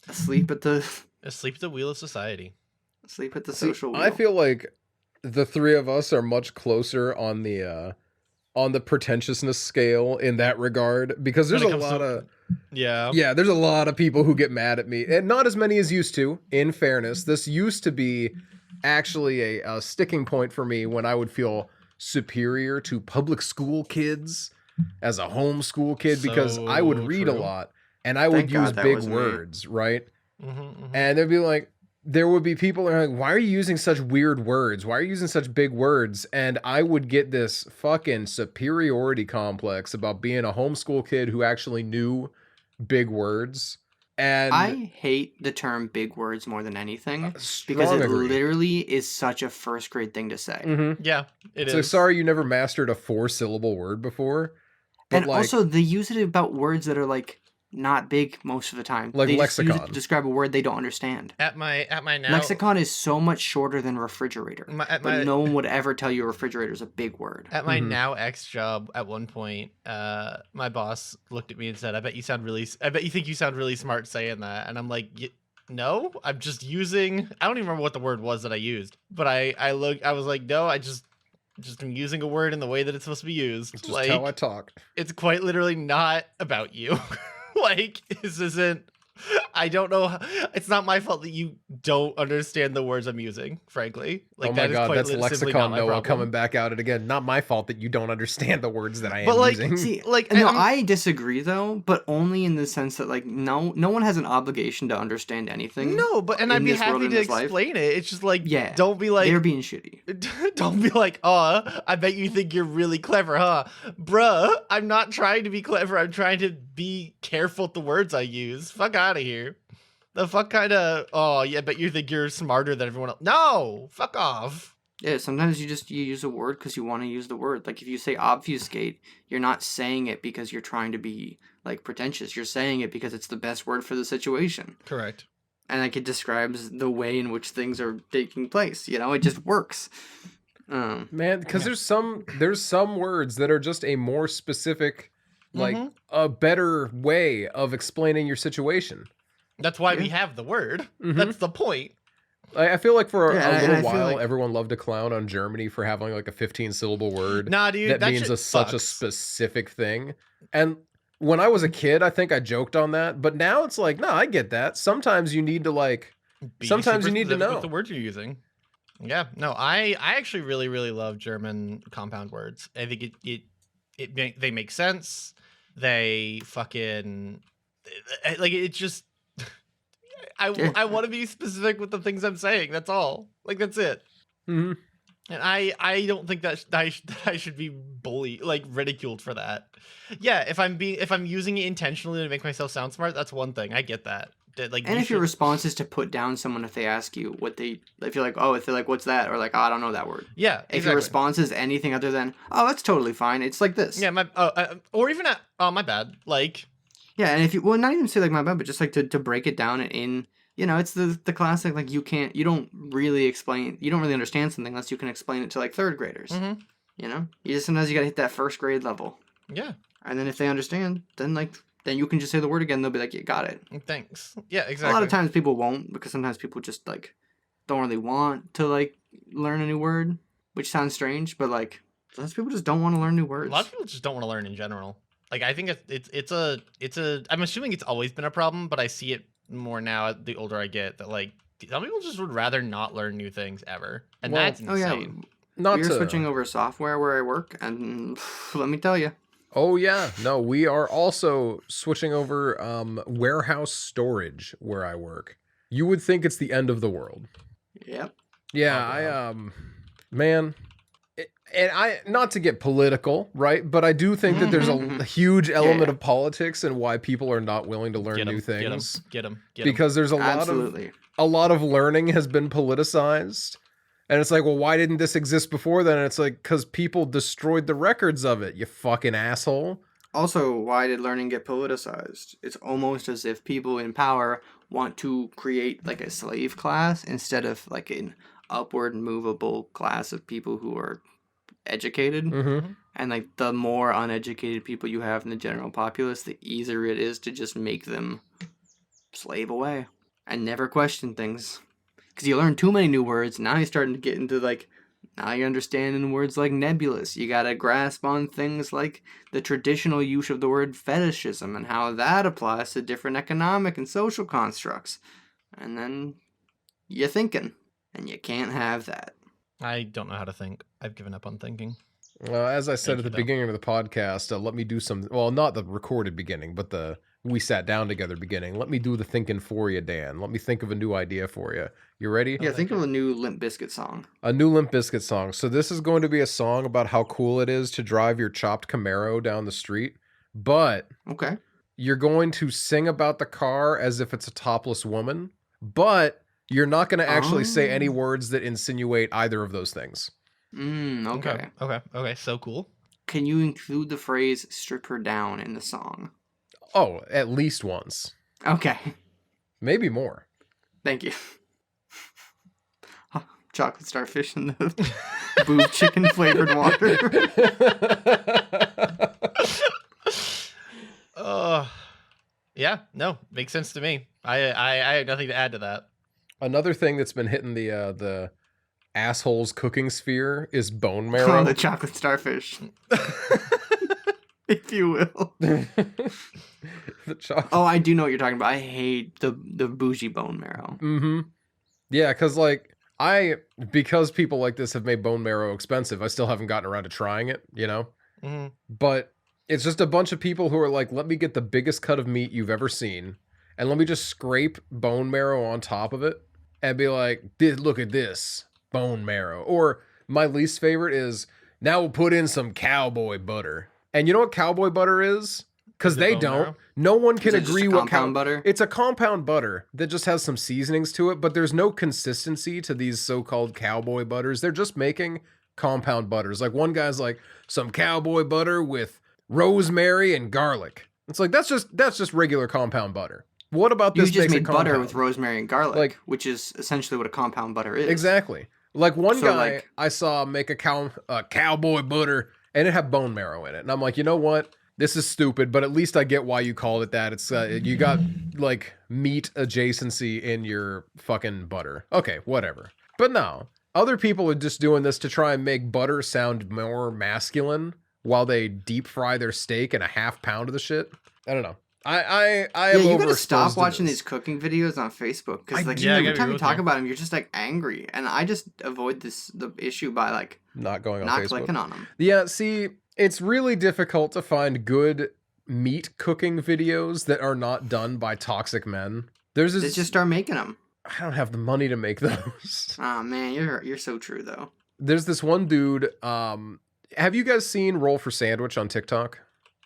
Asleep at the Asleep at the wheel of society. See, See, social wheel. I feel like the three of us are much closer on the pretentiousness scale in that regard because there's When a it comes lot to- of Yeah. there's a lot of people who get mad at me, and not as many as used to. In fairness, this used to be actually a sticking point for me when I would feel superior to public school kids as a homeschool kid because I would So read a true. lot and I would Thank God use that big was me. words, right? Mm-hmm, And they'd be like, there would be people that are like, why are you using such weird words? Why are you using such big words? And I would get this fucking superiority complex about being a homeschool kid who actually knew big words. And I hate the term big words more than anything because strong it agree. literally is such a first grade thing to say. Mm-hmm. Yeah, it is. So sorry you never mastered a 4-syllable word before. But And like, also, they use it about words that are like not big most of the time. Like they just use it lexicon. to describe a word they don't understand. At my now Lexicon is so much shorter than refrigerator, at but my no one would ever tell you refrigerator is a big word. at my Mhm. now ex job at one point, my boss looked at me and said, I bet you think you sound really smart saying that. And I'm like, no, I'm just using, I don't even remember what the word was that I used, but I was like, no, I just am using a word in the way that it's supposed to be used. it's just Like, how I talk. it's quite literally not about you. Like, this isn't, I don't know. It's not my fault that you don't understand the words I'm using, frankly. Like, Oh my that is god, quite that's simply not lexicon my Noah problem. coming back out it again. Not my fault that you don't understand the words that I am But, like, using. See, Like, no, I'm- I disagree though, but only in the sense that like no one has an obligation to understand anything. No, but and in I'd be this world, happy in to this life. explain it. It's just like, Yeah, don't be like, they're being shitty. don't be like, oh, I bet you think you're really clever, huh? Bruh, I'm not trying to be clever. I'm trying to be careful with the words I use. Fuck out of here. The fuck kind of, oh, yeah, but you think you're smarter than everyone else. No, fuck off. Yeah, sometimes you use a word because you want to use the word. Like if you say obfuscate, you're not saying it because you're trying to be like pretentious. You're saying it because it's the best word for the situation. Correct. And like it describes the way in which things are taking place. You know, it just works. Man, because Yeah. there's some words that are just a more specific, like Mhm. a better way of explaining your situation. That's why we Yeah. have the word. Mhm. That's the point. I feel like for Yeah, a and little I feel while, like- everyone loved to clown on Germany for having like a 15-syllable word Nah, dude, that means shit such a sucks. specific thing. And when I was a kid, I think I joked on that, but now it's like, no, I get that. Sometimes you need to like, Be sometimes super you need to specific know. with the words you're using. Yeah, no, I actually really really love German compound words. I think they make sense. They fucking like it just. Yeah. I want to be specific with the things I'm saying. That's all. Like that's it. Mhm. And I don't think that I should be ridiculed for that. Yeah, if I'm using it intentionally to make myself sound smart, that's one thing. I get that. Like, And you if your should- response is to put down someone if they ask you if you're like, oh, if they're like, what's that? Or like, oh, I don't know that word. yeah, If your exactly. response is anything other than, oh, that's totally fine. It's like this. Yeah, or even my bad. Like, Yeah, and if you well, not even say like my bad, but just like to break it down in it's the classic like you don't really understand something unless you can explain it to like third graders. mhm. Sometimes you gotta hit that first grade level, Yeah, and then if they understand, then you can just say the word again. They'll be like, you got it. thanks. Yeah, exactly. A lot of times people won't because sometimes people just like don't really want to like learn a new word, which sounds strange, but like Those people just don't want to learn new A words. lot of people just don't want to learn in general. Like I think it's a I'm assuming it's always been a problem, but I see it more now the older I get that like some people just would rather not learn new things ever, and Well, that's Oh yeah, insane. Not we're to switching over software where I work, and let me tell you. Oh yeah, no, we are also switching over warehouse storage where I work. You would think it's the end of the world. Yep. Yeah, Oh, I man, and I not to get political, right? But I do think that there's a huge element Yeah. of politics and why people are not willing to learn Get new 'em, things get them. because there's Absolutely. a lot of learning has been politicized. And it's like, well, why didn't this exist before then? And it's like, because people destroyed the records of it, you fucking asshole. Also, why did learning get politicized? It's almost as if people in power want to create like a slave class instead of like an upward movable class of people who are educated. Mm-hmm. And like the more uneducated people you have in the general populace, the easier it is to just make them slave away and never question things. Because you learn too many new words, now you're starting to get into like, now you're understanding words like nebulous. You gotta grasp on things like the traditional use of the word fetishism and how that applies to different economic and social constructs. And then you're thinking, and you can't have that. I don't know how to think. I've given up on thinking. As I said Thank at the you, though. beginning of the podcast, let me do some. Well, not the recorded beginning, but the we sat down together beginning. Let me do the thinking for you, Dan. Let me think of a new idea for you. You ready? Yeah, thank think you. of a new Limp Bizkit song. A new Limp Bizkit song. So this is going to be a song about how cool it is to drive your chopped Camaro down the street, but Okay. you're going to sing about the car as if it's a topless woman, but you're not going to actually say any Oh. words that insinuate either of those things. Okay. Okay. So cool. Can you include the phrase strip her down in the song? Oh, at least once. Okay. Maybe more. Thank you. Chocolate starfish in the boob chicken flavored water. Yeah, no, makes sense to me. I have nothing to add to that. Another thing that's been hitting the assholes cooking sphere is bone Oh, marrow. the chocolate starfish, if you will. The chocolate. Oh, I do know what you're talking about. I hate the bougie bone marrow. Mm-hmm. Yeah, because people like this have made bone marrow expensive, I still haven't gotten around to trying it, you know? Mm-hmm. But it's just a bunch of people who are like, let me get the biggest cut of meat you've ever seen, and let me just scrape bone marrow on top of it, and be like, look at this, bone marrow. Or my least favorite is, now we'll put in some cowboy butter. And you know what cowboy butter is? Because Is it they bone don't. marrow? No one can Is it just agree a what compound butter? It's a compound butter that just has some seasonings to it, but there's no consistency to these so-called cowboy butters. They're just making compound butters. Like one guy's like, some cowboy butter with rosemary and garlic. It's like that's just regular compound butter. What about You this just makes made it butter compound? with rosemary and garlic, Like- which is essentially what a compound butter is. Exactly. Like one So, guy like- I saw make a cowboy butter and it had bone marrow in it. And I'm like, you know what? This is stupid, but at least I get why you called it that. It's you got like meat adjacency in your fucking butter. Okay, whatever. But no, other people are just doing this to try and make butter sound more masculine while they deep fry their steak in a half pound of the shit. I don't know. I Yeah, am you gotta overexposed stop to watching this. these cooking videos on Facebook because like Yeah, I every gotta time agree you with talk you. about them, you're just like angry, and I just avoid the issue by like Not going on not Facebook. clicking on them. Yeah, see, it's really difficult to find good meat cooking videos that are not done by toxic men. There's They this. just start making them. I don't have the money to make those. Oh man, you're so true though. There's this one dude. Have you guys seen Roll for Sandwich on TikTok?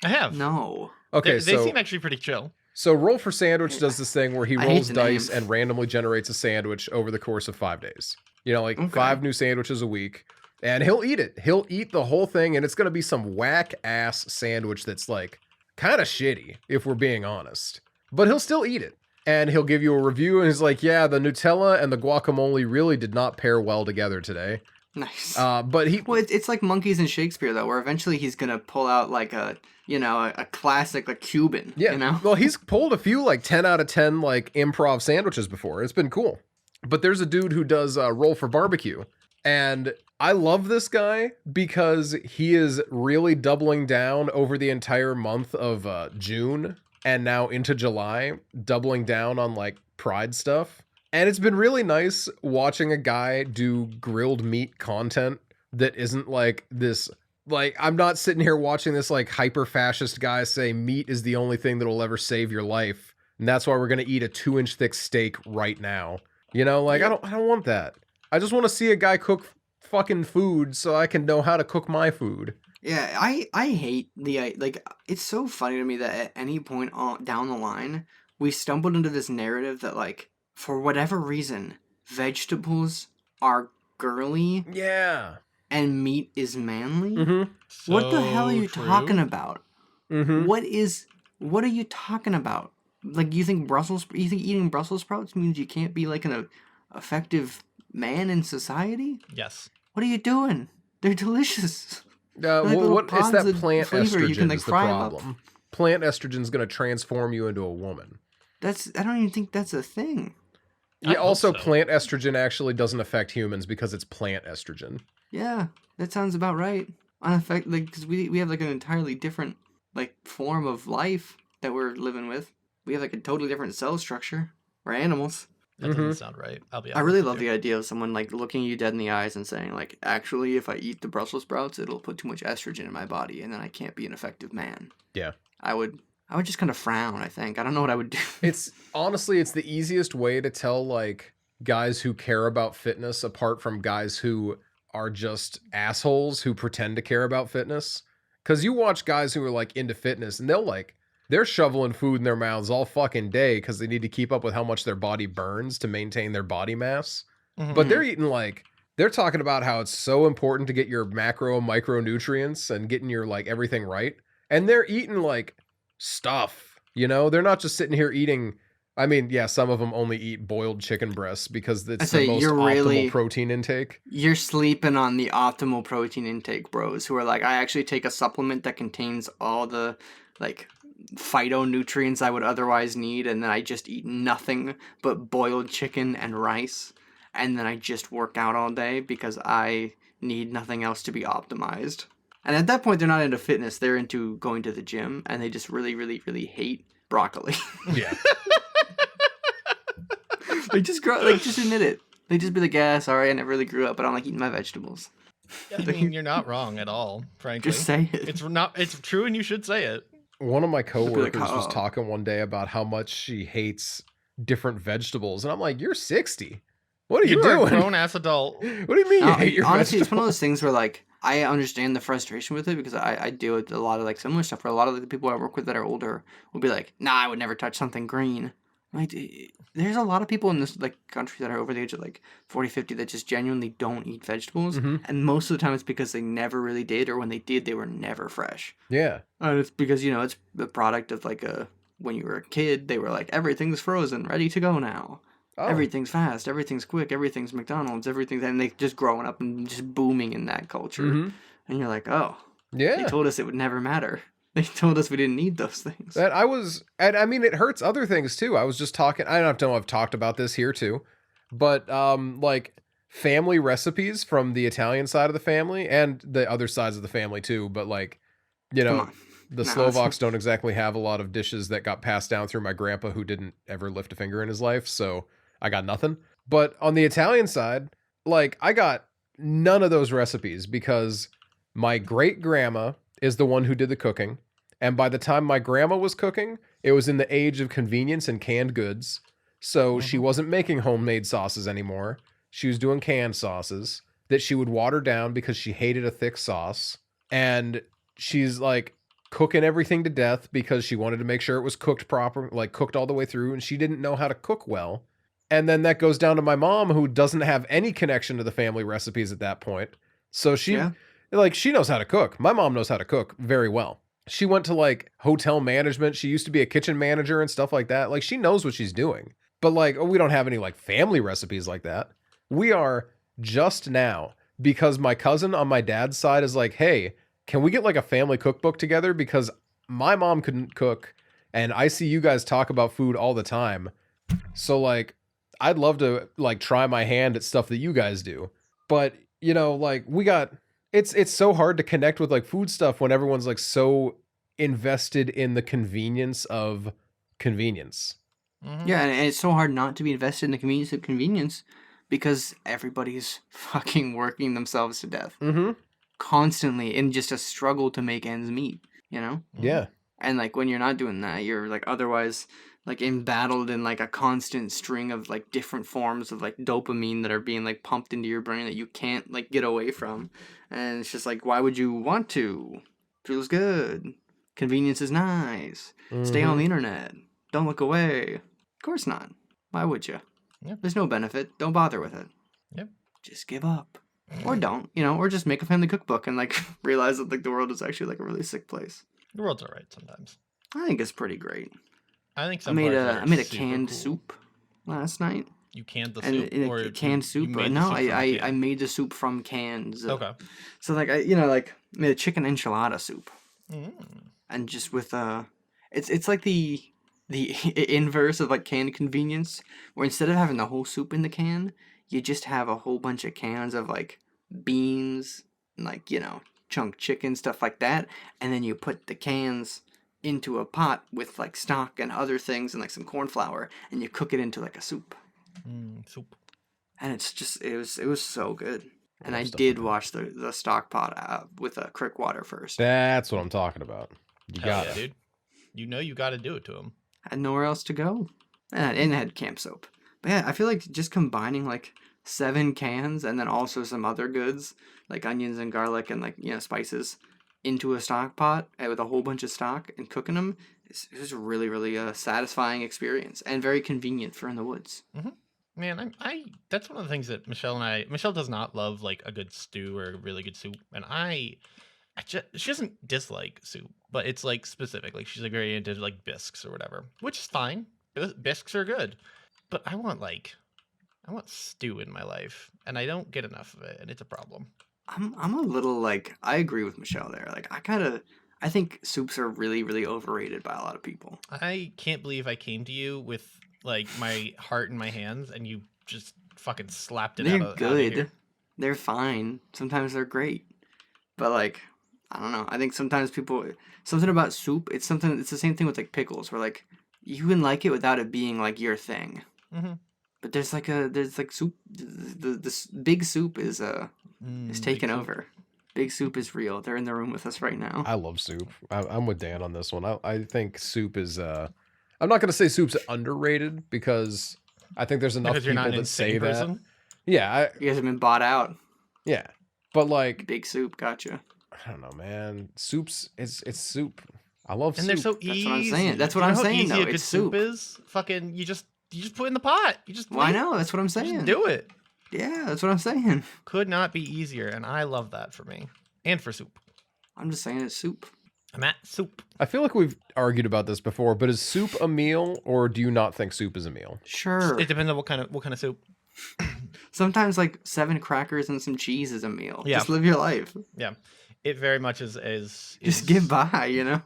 I have. No. Okay, they so seem actually pretty chill. Roll for Sandwich does this thing where he I hate rolls the dice name. and randomly generates a sandwich over the course of 5 days. You know, like Okay. 5 new sandwiches a week. And he'll eat it. He'll eat the whole thing, and it's going to be some whack ass sandwich that's like kind of shitty, if we're being honest. But he'll still eat it. And he'll give you a review, and he's like, yeah, the Nutella and the guacamole really did not pair well together today. Nice. But he. Well, it's like monkeys in Shakespeare though, where eventually he's gonna pull out like a classic like Cuban. Yeah. You know. Well, he's pulled a few like 10 out of 10 like improv sandwiches before. It's been cool. But there's a dude who does Roll for Barbecue. And I love this guy because he is really doubling down over the entire month of June and now into July, doubling down on like pride stuff. And it's been really nice watching a guy do grilled meat content that isn't like this. Like, I'm not sitting here watching this like hyper fascist guy say meat is the only thing that will ever save your life. And that's why we're going to eat a 2-inch thick steak right now. You know, like, Yep. I don't want that. I just want to see a guy cook fucking food so I can know how to cook my food. Yeah, I hate the like. It's so funny to me that at any point down the line, we stumbled into this narrative that like for whatever reason, vegetables are girly Yeah. and meat is manly. Mm-hmm. What the hell are So you true. talking about? Mm-hmm. What are you talking about? Like you think eating Brussels sprouts means you can't be like an effective man in society? Yes. What are you doing? They're delicious. Like little What? It's pods that of plant flavor, estrogen you can, like, is the fry 'em up. problem. Plant estrogen is going to transform you into a woman. I don't even think that's a thing. I Yeah. hope Also, so. plant estrogen actually doesn't affect humans because it's plant estrogen. Yeah, that sounds about right. Unaffect like because we have like an entirely different like form of life that we're living with. We have like a totally different cell structure. We're animals. That doesn't sound right. I'll be honest. I really with love you. the idea of someone like looking you dead in the eyes and saying like, actually, if I eat the Brussels sprouts, it'll put too much estrogen in my body, and then I can't be an effective man. Yeah. I would just kind of frown. I think I don't know what I would do. It's honestly, it's the easiest way to tell like guys who care about fitness apart from guys who are just assholes who pretend to care about fitness. Because you watch guys who are like into fitness and they're shoveling food in their mouths all fucking day because they need to keep up with how much their body burns to maintain their body mass. Mhm. But they're eating like they're talking about how it's so important to get your macro and micronutrients and getting your like everything right. And they're eating like stuff, you know? They're not just sitting here eating. I mean, yeah, some of them only eat boiled chicken breasts because it's say the most you're optimal really- protein intake. You're sleeping on the optimal protein intake, bros, who are like, I actually take a supplement that contains all the like phytonutrients I would otherwise need, and then I just eat nothing but boiled chicken and rice, and then I just work out all day because I need nothing else to be optimized. And at that point, they're not into fitness; they're into going to the gym, and they just really, really, really hate broccoli. Yeah. They just just admit it. They just be like, yeah, sorry, I never really grew up, but I don't like eating my vegetables. I mean, you're not wrong at all, frankly. Just say it. It's true, and you should say it. One of my like, coworkers was "Oh." talking one day about how much she hates different vegetables, and I'm like, "You're 60. What are you You're a doing? grown ass adult. What do you mean you No, hate your honestly, it's one of vegetables?" those things where like I understand the frustration with it because I deal with a lot of like similar stuff where a lot of the people I work with that are older will be like, nah, I would never touch something green. Like, there's a lot of people in this like country that are over the age of like 40, 50 that just genuinely don't eat vegetables, Mhm. and most of the time it's because they never really did, or when they did, they were never fresh. Yeah. And it's because it's the product of like when you were a kid, they were like everything's frozen, ready to go now. Oh. Everything's fast, everything's quick, everything's McDonald's, everything, and they just growing up and just booming in that culture. Mhm. And you're like, oh, Yeah. they told us it would never matter. They told us we didn't need those things. And I mean, it hurts other things too. I was just talking, I don't know if I've talked about this here too, but like family recipes from the Italian side of the family and the other sides of the family too. But like, you Come know, on. the No, Slovaks don't exactly have a lot of dishes that got passed down through my grandpa who didn't ever lift a finger in his life. So I got nothing. But on the Italian side, like I got none of those recipes because my great grandma is the one who did the cooking. And by the time my grandma was cooking, it was in the age of convenience and canned goods. So she wasn't making homemade sauces anymore. She was doing canned sauces that she would water down because she hated a thick sauce. And she's like cooking everything to death because she wanted to make sure it was cooked proper, like cooked all the way through. And she didn't know how to cook well. And then that goes down to my mom, who doesn't have any connection to the family recipes at that point. So she knows how to cook. My mom knows how to cook very well. She went to like hotel management. She used to be a kitchen manager and stuff like that. Like she knows what she's doing. But like, we don't have any like family recipes like that. We are just now, because my cousin on my dad's side is like, hey, can we get like a family cookbook together? Because my mom couldn't cook and I see you guys talk about food all the time. So like, I'd love to like try my hand at stuff that you guys do. But you know, like we got it's so hard to connect with like food stuff when everyone's like so invested in the convenience of convenience. Yeah, and it's so hard not to be invested in the convenience of convenience because everybody's fucking working themselves to death Mm-hmm. constantly in just a struggle to make ends meet, you know? Yeah. And like when you're not doing that, you're like otherwise like embattled in like a constant string of like different forms of like dopamine that are being like pumped into your brain that you can't like get away from. And it's just like, why would you want to? Feels good. Convenience is nice. Stay on Mm-hmm. the internet. Don't look away. Of course not. Why would you? Yep. There's no benefit. Don't bother with it. Yep. Just give up. Or don't, you know, or just make a family cookbook and like realize that like the world is actually like a really sick place. The world's alright sometimes. I think it's pretty great. I think I some made parts a are I made a super canned cool. soup last night. You canned the And soup, in or a canned you soup. made the No, soup from a I can? made the soup from cans. Okay. So like I you know like made a chicken enchilada soup Mm. and just with it's like the inverse of like canned convenience where instead of having the whole soup in the can, you just have a whole bunch of cans of like beans and like, you know, chunk chicken stuff like that, and then you put the cans into a pot with like stock and other things and like some corn flour and you cook it into like a soup. Soup. And it's just it was so good. And love I stuff did like that. wash the stock pot with crick water first. That's what I'm talking about. You Hell got yeah, it. dude. You know you got to do it to him. Had nowhere else to go. And it had camp soap. But yeah, I feel like just combining like 7 cans and then also some other goods like onions and garlic and like, you know, spices into a stock pot with a whole bunch of stock and cooking them is a really, really satisfying experience and very convenient for in the woods. Man, I that's one of the things that Michelle does not love like a good stew or a really good soup, and she doesn't dislike soup, but it's like specific. Like she's like very into like bisques or whatever, which is fine. Bisques are good, but I want stew in my life, and I don't get enough of it, and it's a problem. I'm a little like I agree with Michelle there. Like I think soups are really, really overrated by a lot of people. I can't believe I came to you with like my heart in my hands, and you just fucking slapped it They're out of good. here. They're fine. Sometimes they're great. But like I don't know. I think sometimes people something about soup, it's the same thing with like pickles where like you can like it without it being like your thing. Mm-hmm. But there's like soup this big soup is taken over. Big soup is real. They're in the room with us right now. I love soup. I'm with Dan on this one. I think soup is I'm not gonna say soup's underrated because I think there's enough Because you're people not an that say insane that. person. Yeah, You guys have been bought out. yeah. But like Big soup, gotcha. I don't know, man. Soup's it's soup. I love And soup. they're so That's easy. what I'm saying. That's Do what you I'm know how saying, easy though? a good It's soup soup. is? Fucking, you just put it in the pot. You just Well, I wait. know. That's what I'm You saying. just do it. Yeah, that's what I'm saying. Could not be easier, and I love that for me and for soup. I'm just saying it's soup. I'm at soup. I feel like we've argued about this before, but is soup a meal or do you not think soup is a meal? Sure. It depends on what kind of soup. Sometimes like 7 crackers and some cheese is a meal. Yeah. Just live your life. Yeah, it very much is. Just get by, you know?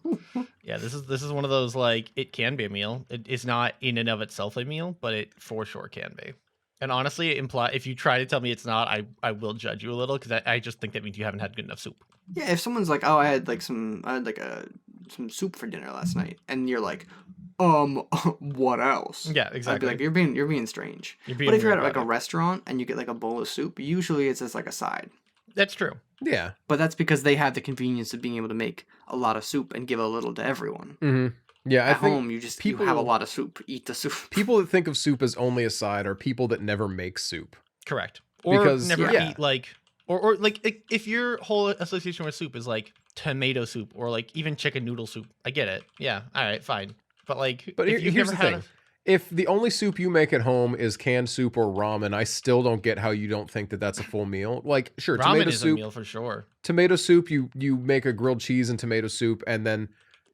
Yeah, this is one of those like it can be a meal. It's not in and of itself a meal, but it for sure can be. And honestly, if you try to tell me it's not, I will judge you a little because I just think that means you haven't had good enough soup. Yeah, if someone's like, "Oh, I had some soup for dinner last night," and you're like, what else?" Yeah, I'd be exactly. like, "You're being strange." You're But if you're at weird like a about it. restaurant and you get like a bowl of soup, usually it's just like a side. That's true. Yeah. But that's because they have the convenience of being able to make a lot of soup and give a little to everyone. Mm-hmm. Yeah, I At think home, you have a people- lot of soup. Eat the soup. people that think of soup as only a side are people that never make soup. Correct. Or Because- never yeah. eat like or like if your whole association with soup is like tomato soup or like even chicken noodle soup, I get it. Yeah, all right, fine. But like, But if you've here's never the had thing. If the only soup you make at home is canned soup or ramen, I still don't get how you don't think that that's a full meal. Like, sure, ramen tomato is a soup, meal for sure. tomato soup, you make a grilled cheese and tomato soup, and then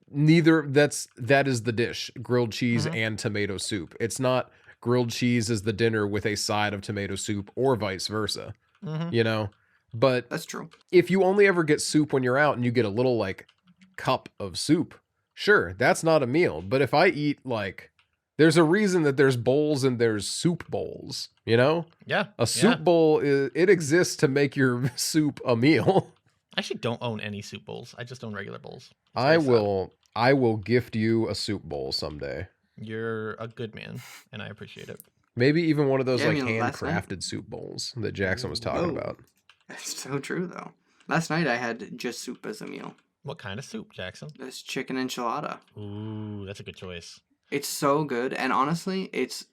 that is the dish, grilled cheese Mhm. and tomato soup. It's not grilled cheese as the dinner with a side of tomato soup or vice versa, Mm-hmm. you know? But That's true. if you only ever get soup when you're out and you get a little like cup of soup, sure, that's not a meal. But if I eat like There's a reason that there's bowls and there's soup bowls, you know? Yeah. A soup Yeah. bowl, it exists to make your soup a meal. I actually don't own any soup bowls. I just own regular bowls. It's I very sad. will gift you a soup bowl someday. You're a good man, and I appreciate it. Maybe even one of those Yeah, I like mean, last night. handcrafted soup bowls that Jackson was talking Whoa. about. That's so true, though. Last night I had just soup as a meal. What kind of soup, Jackson? This chicken enchilada. Ooh, that's a good choice. It's so good, and honestly, it's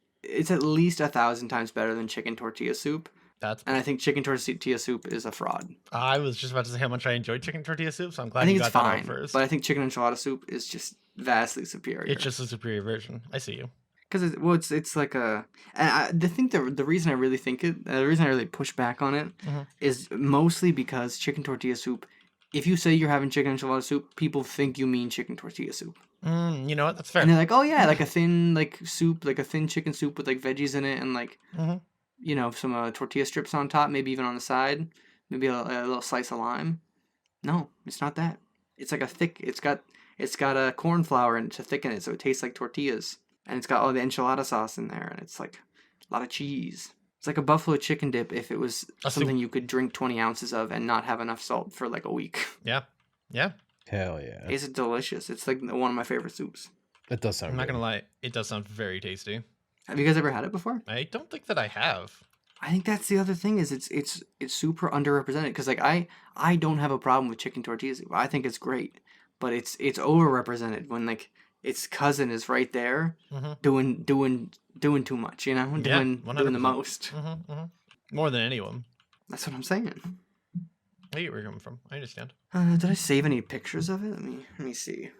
at least 1,000 times better than chicken tortilla soup. That's. And I think chicken tortilla soup is a fraud. I was just about to say how much I enjoy chicken tortilla soup, so I'm I glad think you it's got that out fine, first. but I think chicken enchilada soup is just vastly superior. It's just a superior version. I see you. Because it's like a. And the reason I really think it, the reason I really push back on it, Mhm. is mostly because chicken tortilla soup. If you say you're having chicken enchilada soup, people think you mean chicken tortilla soup. You know what? That's fair. And they're like, oh yeah, like a thin like soup, like a thin chicken soup with like veggies in it and like Mhm. some tortilla strips on top, maybe even on the side, maybe a little slice of lime. No, it's not that. It's like a thick. It's got a corn flour in it to thicken it, so it tastes like tortillas, and it's got all the enchilada sauce in there, and it's like a lot of cheese. It's like a buffalo chicken dip if it was A something soup. you could drink 20 ounces of and not have enough salt for like a week. Yeah. Yeah. Hell yeah. It's delicious. It's like one of my favorite soups. That does sound I'm not good. gonna lie. It does sound very tasty. Have you guys ever had it before? I don't think that I have. I think that's the other thing is it's super underrepresented because like I don't have a problem with chicken tortilla soup. I think it's great, but it's overrepresented when like its cousin is right there Mhm. doing too much, you know, Yeah, doing the 100%. most. More than anyone. That's what I'm saying. I get where you're coming from. I understand. Did I save any pictures of it? Let me see.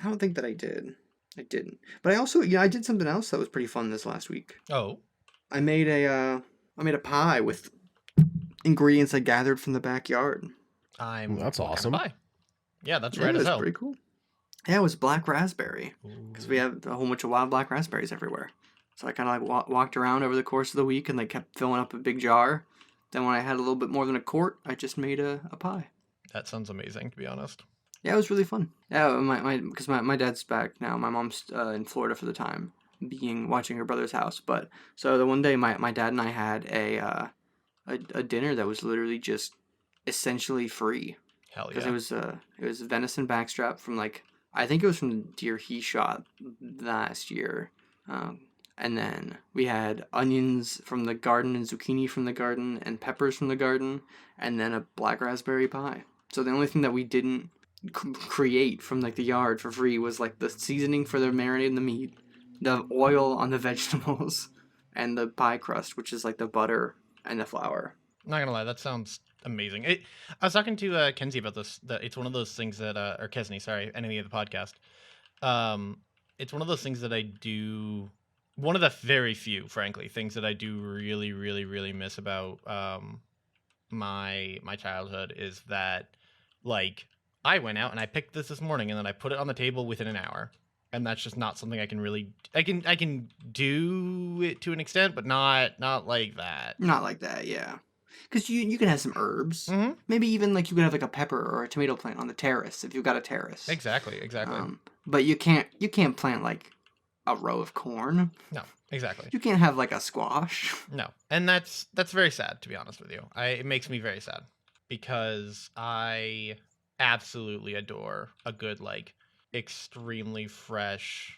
I don't think that I did. I didn't. But I also I did something else that was pretty fun this last week. Oh. I made a pie with ingredients I gathered from the backyard. That's what kind of awesome. pie? Yeah, that's Yeah, right it as was hell. pretty cool. Yeah, it was black raspberry because we have a whole bunch of wild black raspberries everywhere. So I kind of like walked around over the course of the week and like kept filling up a big jar. Then when I had a little bit more than a quart, I just made a pie. That sounds amazing, to be honest. Yeah, it was really fun. Yeah, because my dad's back now. My mom's in Florida for the time being, watching her brother's house. But so the one day my dad and I had a dinner that was literally just essentially free. Hell Because yeah. it was venison backstrap from like I think it was from the deer he shot last year, and then we had onions from the garden and zucchini from the garden and peppers from the garden, and then a black raspberry pie. So the only thing that we didn't create from like the yard for free was like the seasoning for the marinade and the meat, the oil on the vegetables, and the pie crust, which is like the butter and the flour. Not gonna lie, that sounds amazing. I was talking to Kenzie about this. That it's one of those things that, or Kesney, sorry, enemy of the podcast. It's one of those things that I do. One of the very few, frankly, things that I do really, really, really miss about my childhood is that, like, I went out and I picked this morning and then I put it on the table within an hour, and that's just not something I can really. I can do it to an extent, but not like that. Not like that, yeah. Because you can have some herbs. Mm-hmm. Maybe even like you could have like a pepper or a tomato plant on the terrace if you've got a terrace. Exactly. But you can't plant like a row of corn. No, exactly. You can't have like a squash. No, and that's very sad, to be honest with you. It makes me very sad because I absolutely adore a good, like, extremely fresh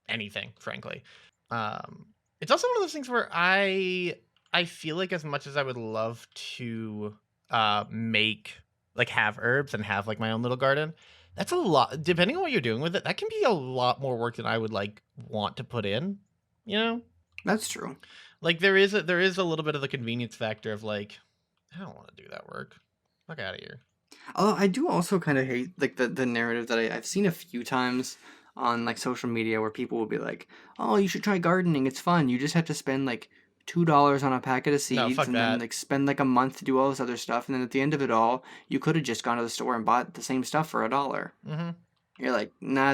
anything, frankly. It's also one of those things where I feel like as much as I would love to make, like, have herbs and have like my own little garden, that's a lot. Depending on what you're doing with it, that can be a lot more work than I would like want to put in. You know, That's true. like there is a little bit of the convenience factor of like, I don't want to do that work. Fuck out of here. Although I do also kind of hate like the narrative that I've seen a few times on like social media where people will be like, "Oh, you should try gardening. It's fun. You just have to spend like $2 on a packet of seeds fuck and that. then like spend like a month to do all this other stuff, and then at the end of it all, you could have just gone to the store and bought the same stuff for $1." Mm-hmm. You're like, "Nah,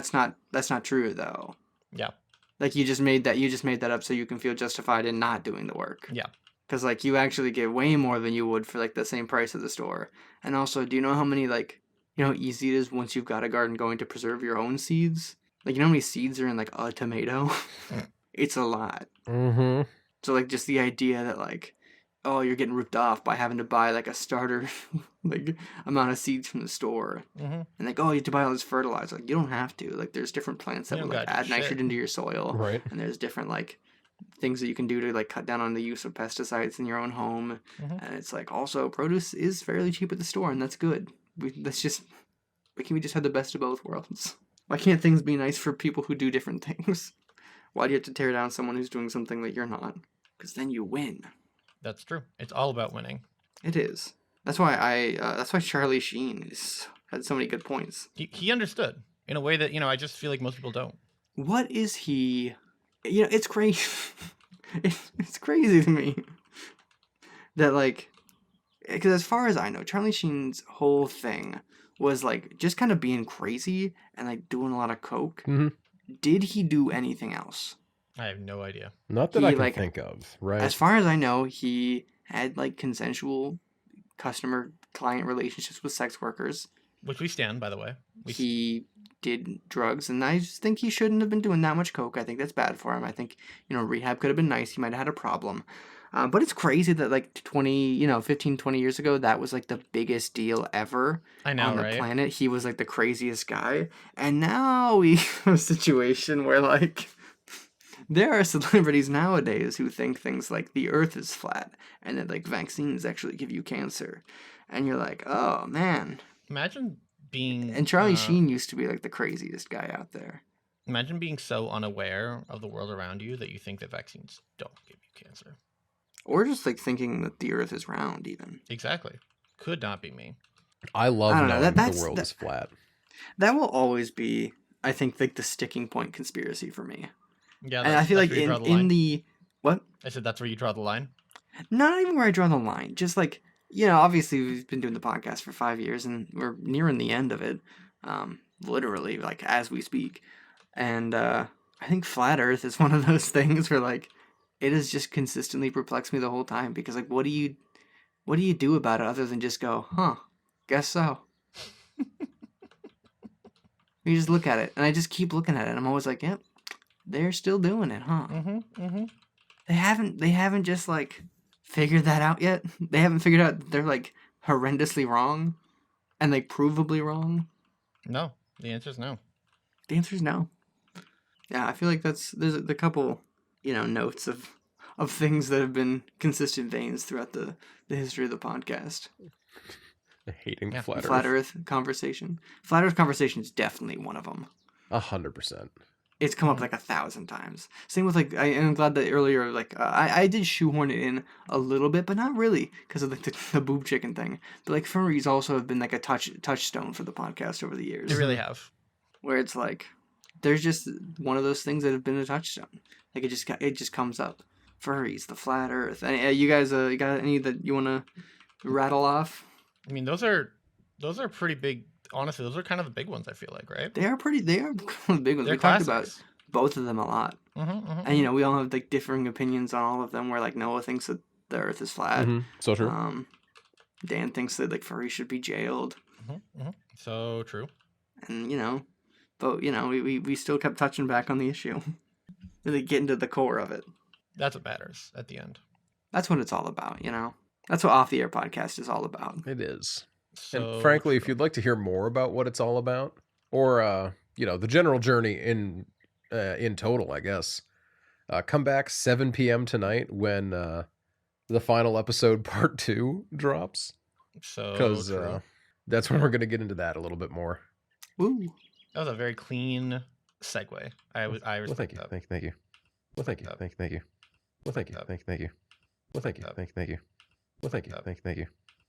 that's not true though." Yeah. Like you just made that up so you can feel justified in not doing the work. Yeah. Because like you actually get way more than you would for like the same price at the store. And also, do you know how many like you know how easy it is once you've got a garden going to preserve your own seeds? Like, you know how many seeds are in like a tomato? It's a lot. Mm-hmm. So like just the idea that like, oh, you're getting ripped off by having to buy like a starter like amount of seeds from the store. Mm-hmm. And like, oh, you have to buy all this fertilizer. Like, you don't have to. Like, there's different plants You that don't will like gotta do add shit. nitrogen to your soil, Right. and there's different like things that you can do to like cut down on the use of pesticides in your own home. Mhm. And it's like also produce is fairly cheap at the store, and that's good. Why can't we just have the best of both worlds? Why can't things be nice for people who do different things? Why do you have to tear down someone who's doing something that you're not? Because then you win. That's true. It's all about winning. It is. That's why that's why Charlie Sheen had so many good points. He understood in a way that I just feel like most people don't. What is he? It's crazy. It's crazy to me that like, because as far as I know, Charlie Sheen's whole thing was like just kind of being crazy and like doing a lot of coke. Mhm. Did he do anything else? I have no idea. Not that He, I can like, think of, right? As far as I know, he had like consensual customer-client relationships with sex workers. Which we stand, by the way. He did drugs, and I just think he shouldn't have been doing that much coke. I think that's bad for him. I think, rehab could have been nice. He might have had a problem. But it's crazy that like 15, 20 years ago, that was like the biggest deal ever I know, on the right? planet. He was like the craziest guy. And now we have a situation where like there are celebrities nowadays who think things like the earth is flat and that like vaccines actually give you cancer. And you're like, oh man. Imagine being And Charlie Sheen used to be like the craziest guy out there. Imagine being so unaware of the world around you that you think that vaccines don't give you cancer. Or just like thinking that the earth is round even. Exactly. Could not be me. I love I don't know, knowing that's- the world that- is flat. That will always be, I think, like the sticking point conspiracy for me. Yeah, And I feel that's like where you draw the in line. the what? I said that's where you draw the line. Not even where I draw the line. Just like, obviously we've been doing the podcast for 5 years and we're nearing the end of it. Literally, like as we speak. And I think flat earth is one of those things where like it has just consistently perplexed me the whole time because like what do you do about it other than just go, huh, guess so. You just look at it and I just keep looking at it. I'm always like, yep, they're still doing it, huh? Mm-hmm. They haven't just like figured that out yet. They haven't figured out that they're like horrendously wrong and like provably wrong. No, the answer is no. The answer is no. Yeah, I feel like there's a couple, notes of things that have been consistent veins throughout the history of the podcast. Hating Yeah. flat Earth. Earth conversation. Flat Earth conversation is definitely one of them. 100%. It's come up like 1,000 times. Same with like I'm glad that earlier like I did shoehorn it in a little bit, but not really because of like the boob chicken thing. But like furries also have been like a touchstone for the podcast over the years. They really have. Where it's like there's just one of those things that have been a touchstone. Like it just comes up. Furries, the flat Earth. You guys you got any that you want to rattle off? I mean, those are pretty big. Honestly, those are kind of the big ones. I feel like, right? They are the big ones. They're We talked about classics. both of them a lot. Mm-hmm. And we all have like differing opinions on all of them. Where like Noah thinks that the Earth is flat. Mhm. So true. Dan thinks that like furries should be jailed, So true. and but we still kept touching back on the issue, really getting to the core of it. That's what matters at the end. That's what it's all about, That's what Off the Air podcast is all about. It is. So And frankly, if true. you'd like to hear more about what it's all about, or the general journey in total, I guess, come back 7 p.m. tonight when the final episode part 2 drops, So because true. that's when we're going to get into that a little bit more. Woo! That was a very clean segue. I Well, respect thank you, that. thank you. Well, thank you, Up. thank you. Well, thank you, Up. thank you. Well, thank you, Up. thank you. Well, thank you, Up. thank you.